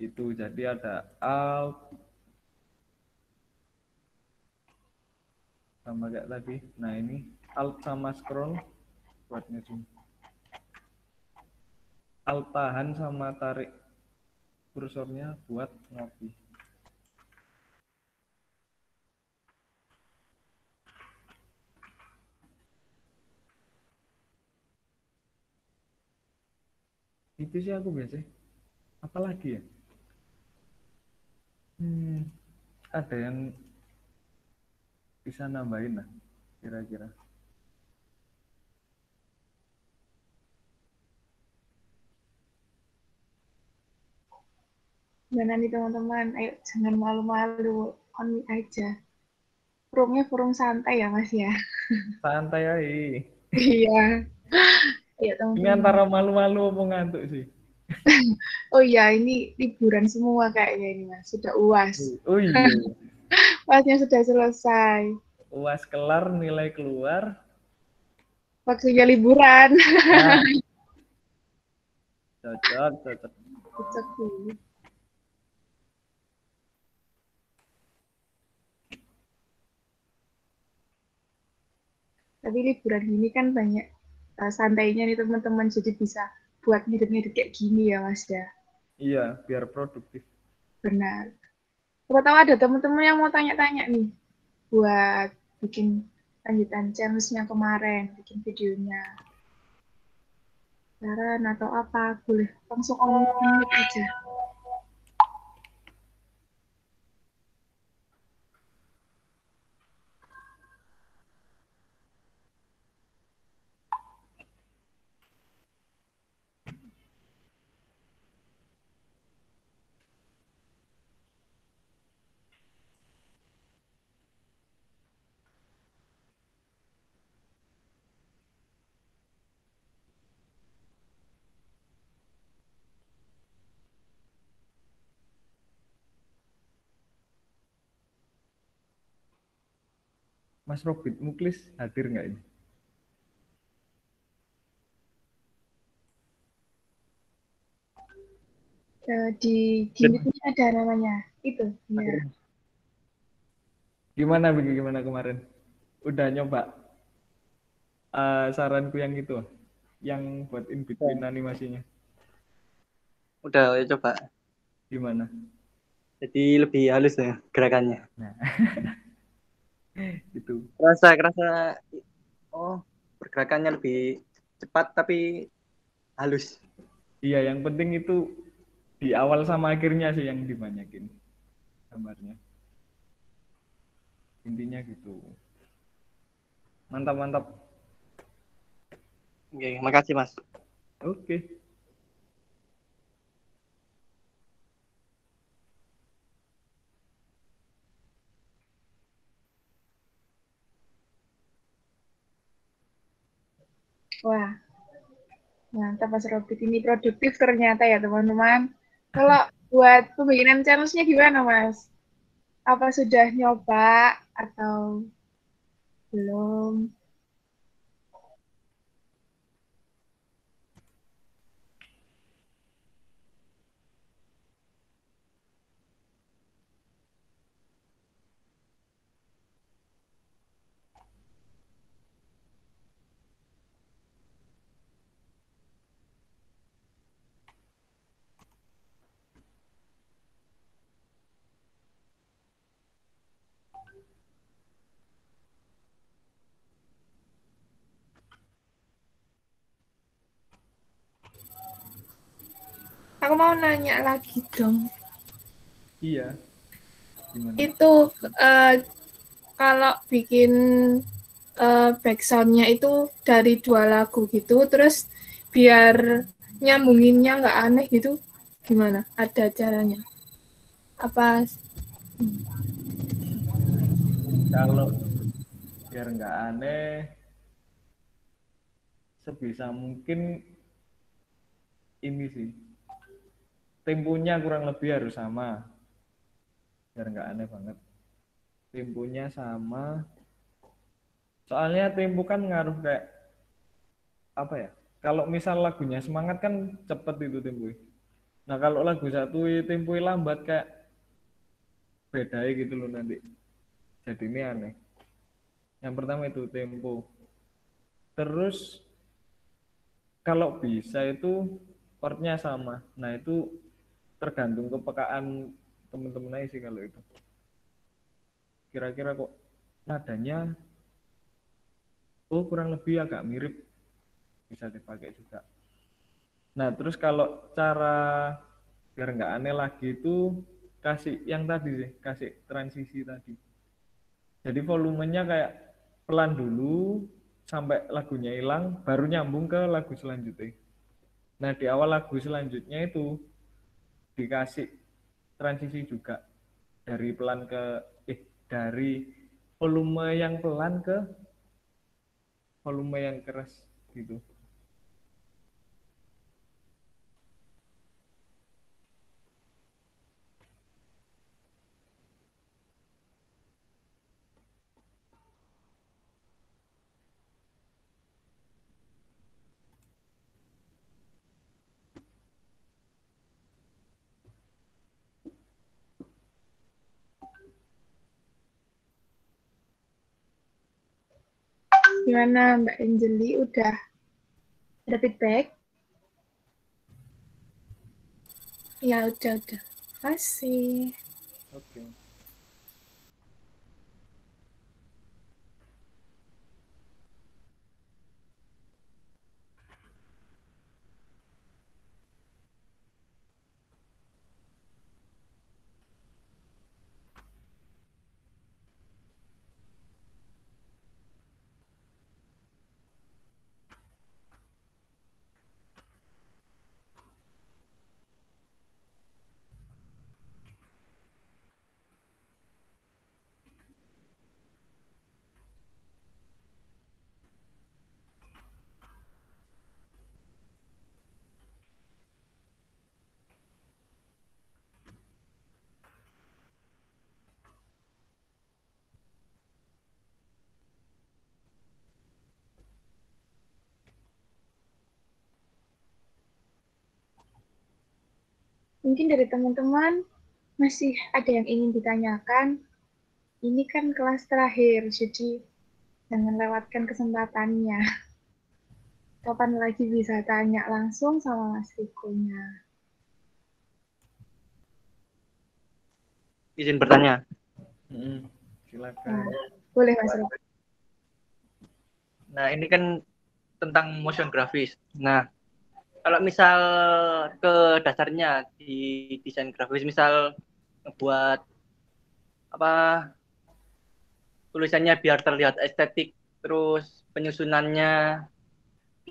Itu jadi ada alt sama kayak tadi. Nah ini alt sama scroll buat ngezoom. Alt tahan sama tarik kursornya buat ngopi. Itu sih aku biasa. Apalagi ya? Ada yang bisa nambahin lah kira-kira. Gimana nih teman-teman? Ayo jangan malu-malu, on mic aja. Forum-nya forum santai ya Mas ya. Santai aja. Iya. Ayo Ini teman-teman. antara malu-malu apa ngantuk sih? Oh iya, ini liburan semua kayaknya ini Mas. Sudah UAS. Oh iya. UASnya sudah selesai. UAS kelar, nilai keluar. Waktunya liburan. Nah, cocok. Cocok sih. Tapi liburan gini kan banyak santainya nih teman-teman, jadi bisa buat ngedit-ngedit kayak gini ya Mas ya. Iya, biar produktif. Benar. Siapa tahu ada teman-teman yang mau tanya-tanya nih buat bikin lanjutan challenge-nya kemarin, bikin videonya. Saran atau apa, boleh langsung omongin aja. Mas Robert Muklis hadir nggak ini? Di ini ada namanya itu ya. Gimana kemarin? Udah nyoba saranku yang itu, yang buat in between animasinya? Udah ya coba. Gimana? Jadi lebih halus ya gerakannya. Nah. Gitu. Kerasa oh pergerakannya lebih cepat tapi halus. Iya, yang penting itu di awal sama akhirnya sih yang dibanyakin gambarnya. Intinya gitu. Mantap, mantap. Oke, makasih Mas. Oke. Wah, mantap Mas Robert. Ini produktif ternyata ya teman-teman. Kalau buat pembikinan challenge-nya gimana Mas? Apa sudah nyoba atau belum? Aku mau nanya lagi dong. Iya. Gimana? Itu kalau bikin backsoundnya itu dari 2 lagu gitu, terus biar nyambunginnya nggak aneh gitu, gimana? Ada caranya? Apa? Kalau biar nggak aneh, sebisa mungkin ini sih. Temponya kurang lebih harus sama. Biar nggak aneh banget. Temponya sama. Soalnya tempo kan ngaruh kayak apa ya? Kalau misal lagunya semangat kan cepet itu tempo. Nah kalau lagu satu tempo lambat kayak beda gitu loh nanti. Jadi ini aneh. Yang pertama itu tempo. Terus kalau bisa itu chordnya sama. Nah itu tergantung kepekaan teman-teman aja sih kalau itu. Kira-kira kok nadanya kurang lebih agak mirip, bisa dipakai juga. Nah terus kalau cara biar nggak aneh lagi itu kasih yang tadi sih, kasih transisi tadi. Jadi volumenya kayak pelan dulu sampai lagunya hilang, baru nyambung ke lagu selanjutnya. Nah di awal lagu selanjutnya itu dikasih transisi juga dari pelan ke dari volume yang pelan ke volume yang keras gitu. Gimana Mbak Anjeli? Udah ada feedback? Ya udah. Kasih. Oke. Mungkin dari teman-teman masih ada yang ingin ditanyakan. Ini kan kelas terakhir, jadi jangan lewatkan kesempatannya. Kapan lagi bisa tanya langsung sama Mas Riko-nya? Izin bertanya. Silakan. Nah, Boleh Mas Robi. Nah, ini kan tentang motion grafis. Nah, kalau misal ke dasarnya di desain grafis, misal ngebuat apa tulisannya biar terlihat estetik, terus penyusunannya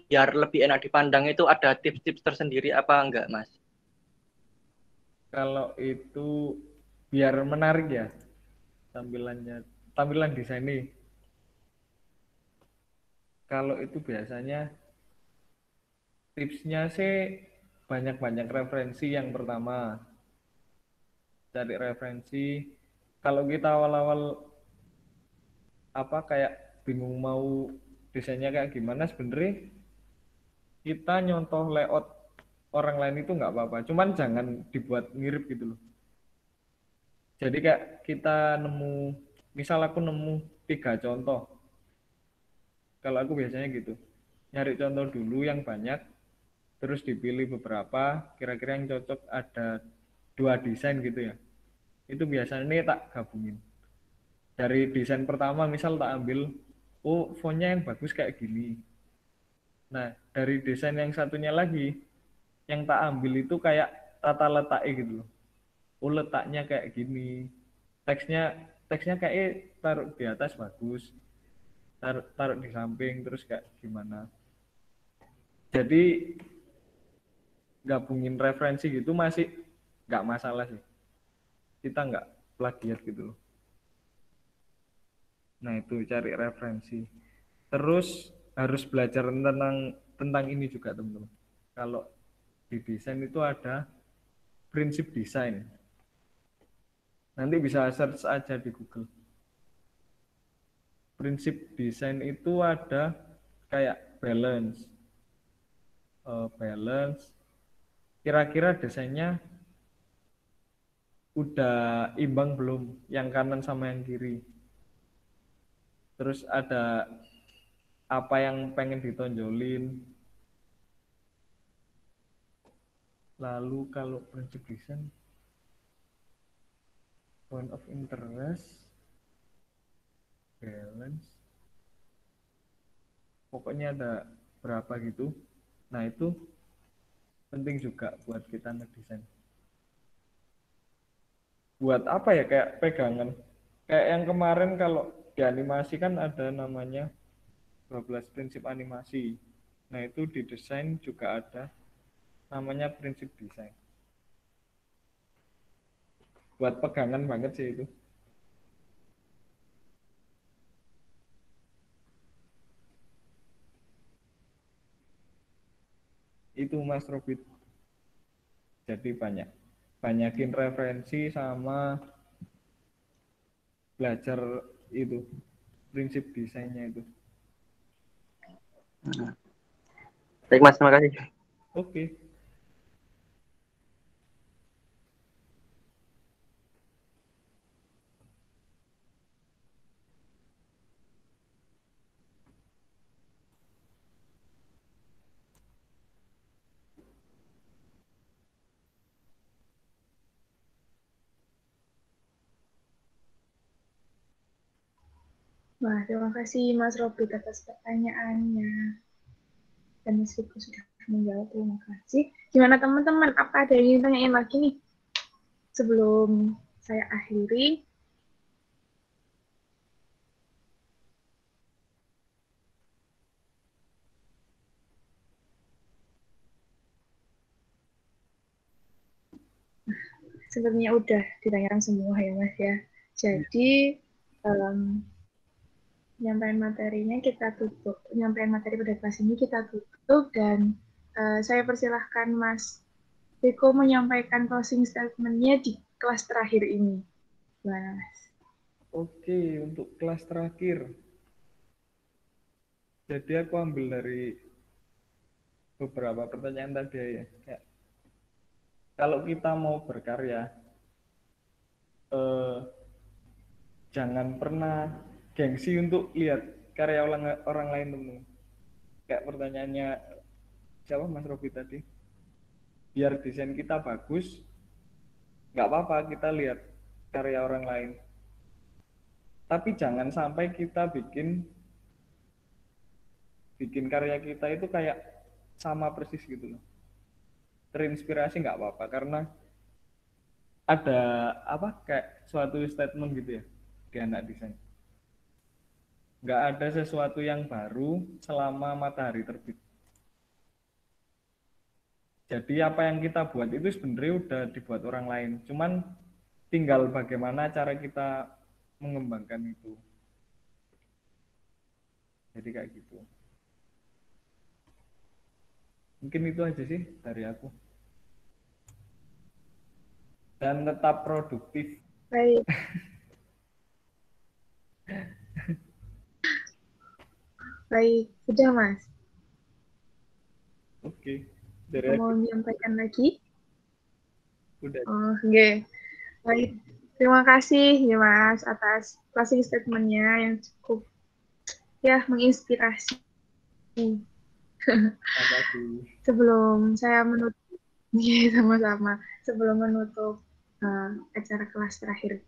biar lebih enak dipandang, itu ada tips-tips tersendiri apa enggak, Mas? Kalau itu biar menarik ya tampilan desain ini. Kalau itu biasanya tipsnya sih banyak-banyak referensi. Yang pertama, cari referensi. Kalau kita awal-awal kayak bingung mau desainnya kayak gimana, sebenarnya kita nyontoh layout orang lain itu nggak apa-apa, cuman jangan dibuat mirip gitu loh. Jadi kayak kita misal aku nemu 3 contoh, kalau aku biasanya gitu, nyari contoh dulu yang banyak, terus dipilih beberapa, kira-kira yang cocok, ada 2 desain gitu ya, itu biasanya ini tak gabungin. Dari desain pertama misal tak ambil, oh fontnya yang bagus kayak gini. Nah dari desain yang satunya lagi, yang tak ambil itu kayak tata letaknya gitu loh. Oh letaknya kayak gini, teksnya kayak taruh di atas bagus, taruh di samping terus kayak gimana. Jadi gabungin referensi gitu masih nggak masalah sih, kita nggak plagiat gitu loh. Nah itu cari referensi, terus harus belajar tentang ini juga teman-teman. Kalau di desain itu ada prinsip desain, nanti bisa search aja di Google. Prinsip desain itu ada kayak balance, kira-kira desainnya udah imbang belum yang kanan sama yang kiri, terus ada apa yang pengen ditonjolin. Lalu kalau prinsip desain, point of interest, balance, pokoknya ada berapa gitu. Nah itu penting juga buat kita ngedesain. Buat apa ya, kayak pegangan. Kayak yang kemarin kalau di animasi kan ada namanya 12 prinsip animasi. Nah itu di desain juga ada namanya prinsip desain. Buat pegangan banget sih itu. Itu Mas Robit. Jadi banyakin referensi sama belajar itu prinsip desainnya itu. Baik Mas, terima kasih. Oke. Wah, terima kasih Mas Robi atas pertanyaannya. Dan meskipun sudah menjawab, terima kasih. Gimana teman-teman? Apa ada yang ingin tanyain lagi nih? Sebelum saya akhiri. Sebenarnya udah ditanyakan semua ya Mas ya. Jadi penyampaian materinya kita tutup. Penyampaian materi pada kelas ini kita tutup dan saya persilahkan Mas Riko menyampaikan closing statement-nya di kelas terakhir ini. Gimana Mas? Oke, untuk kelas terakhir. Jadi aku ambil dari beberapa pertanyaan tadi ya. Kayak, kalau kita mau berkarya, jangan pernah gengsi untuk lihat karya orang lain teman. Kayak pertanyaannya siapa Mas Robi tadi, biar desain kita bagus, nggak apa-apa kita lihat karya orang lain. Tapi jangan sampai kita bikin karya kita itu kayak sama persis gitu loh. Terinspirasi nggak apa-apa, karena ada apa kayak suatu statement gitu ya di anak desain. Nggak ada sesuatu yang baru selama matahari terbit. Jadi apa yang kita buat itu sebenarnya udah dibuat orang lain. Cuman tinggal bagaimana cara kita mengembangkan itu. Jadi kayak gitu. Mungkin itu aja sih dari aku. Dan tetap produktif. Baik. Baik, sudah Mas. Oke. Dari Aku aku mau menyampaikan lagi. udah. Oh, oke. Baik, terima kasih ya Mas atas closing statement-nya yang cukup ya menginspirasi. Terima kasih. Sebelum saya menutup, ya, sama-sama. Sebelum menutup acara kelas terakhir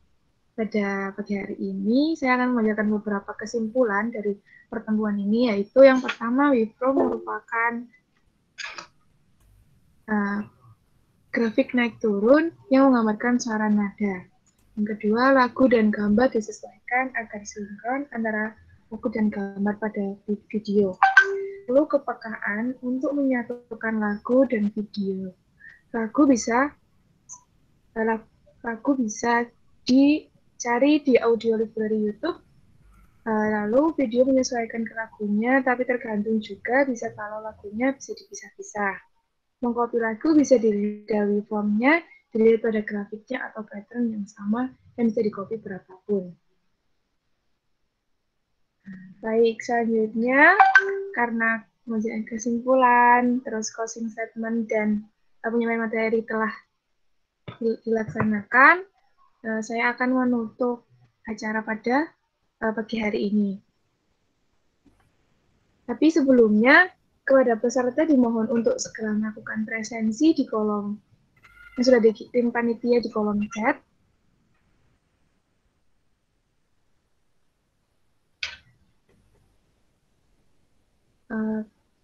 pada pagi hari ini, saya akan membacakan beberapa kesimpulan dari pertemuan ini, yaitu yang pertama, Wipro merupakan grafik naik turun yang menggambarkan suara nada. Yang kedua, lagu dan gambar disesuaikan agar sinkron antara lagu dan gambar pada video. Lalu kepekaan untuk menyatukan lagu dan video. Lagu bisa dicari di audio library YouTube. Lalu video menyesuaikan ke lagunya, tapi tergantung juga bisa kalau lagunya bisa dipisah-pisah. Mengcopy lagu bisa dilihat dari formnya, dilihat pada grafiknya atau pattern yang sama yang bisa di-copy berapapun. Baik, selanjutnya karena menjadi kesimpulan, terus closing statement dan penyampaian materi telah dilaksanakan, saya akan menutup acara pada pagi hari ini. Tapi sebelumnya, kepada peserta dimohon untuk segera melakukan presensi di kolom yang sudah dikirim panitia di kolom chat.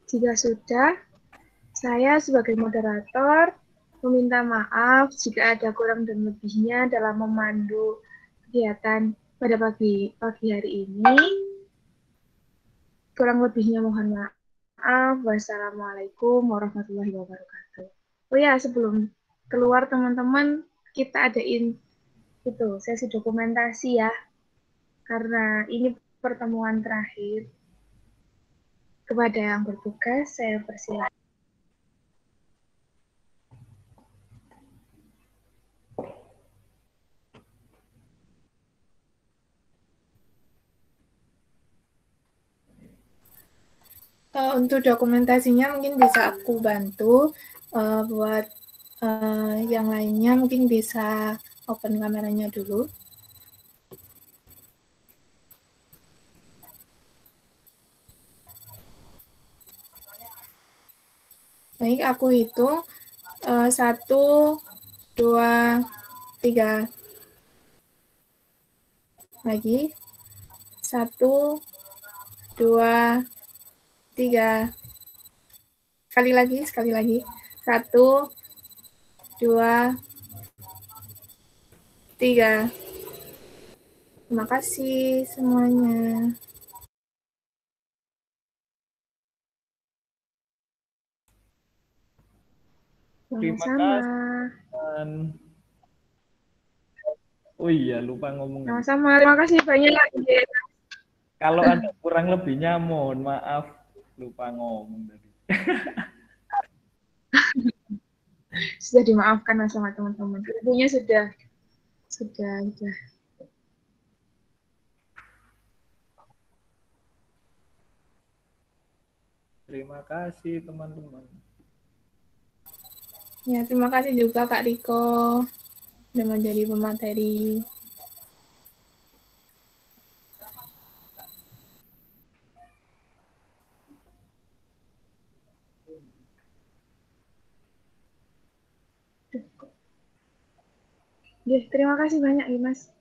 Jika sudah, saya sebagai moderator meminta maaf jika ada kurang dan lebihnya dalam memandu kegiatan pada pagi hari ini. Kurang lebihnya mohon maaf. Wassalamualaikum warahmatullahi wabarakatuh. Oh ya, sebelum keluar teman-teman, kita adain itu sesi dokumentasi ya. Karena ini pertemuan terakhir. Kepada yang bertugas, saya persilahkan. Untuk dokumentasinya mungkin bisa aku bantu. Buat yang lainnya mungkin bisa open kameranya dulu. Baik, aku hitung 1, 2, 3. Lagi 1, 2, 3. Sekali lagi 1, 2, 3. Terima kasih semuanya. Terima Sama-sama. kasih. Oh iya, lupa ngomong. Sama-sama. Terima kasih banyak. Kalau ada kurang lebihnya, mohon maaf. Lupa ngomong tadi. Sudah dimaafkan sama teman-teman. Ibunya sudah. Terima kasih teman-teman. Ya, terima kasih juga Kak Riko sudah menjadi pemateri. Terima kasih banyak, Mas.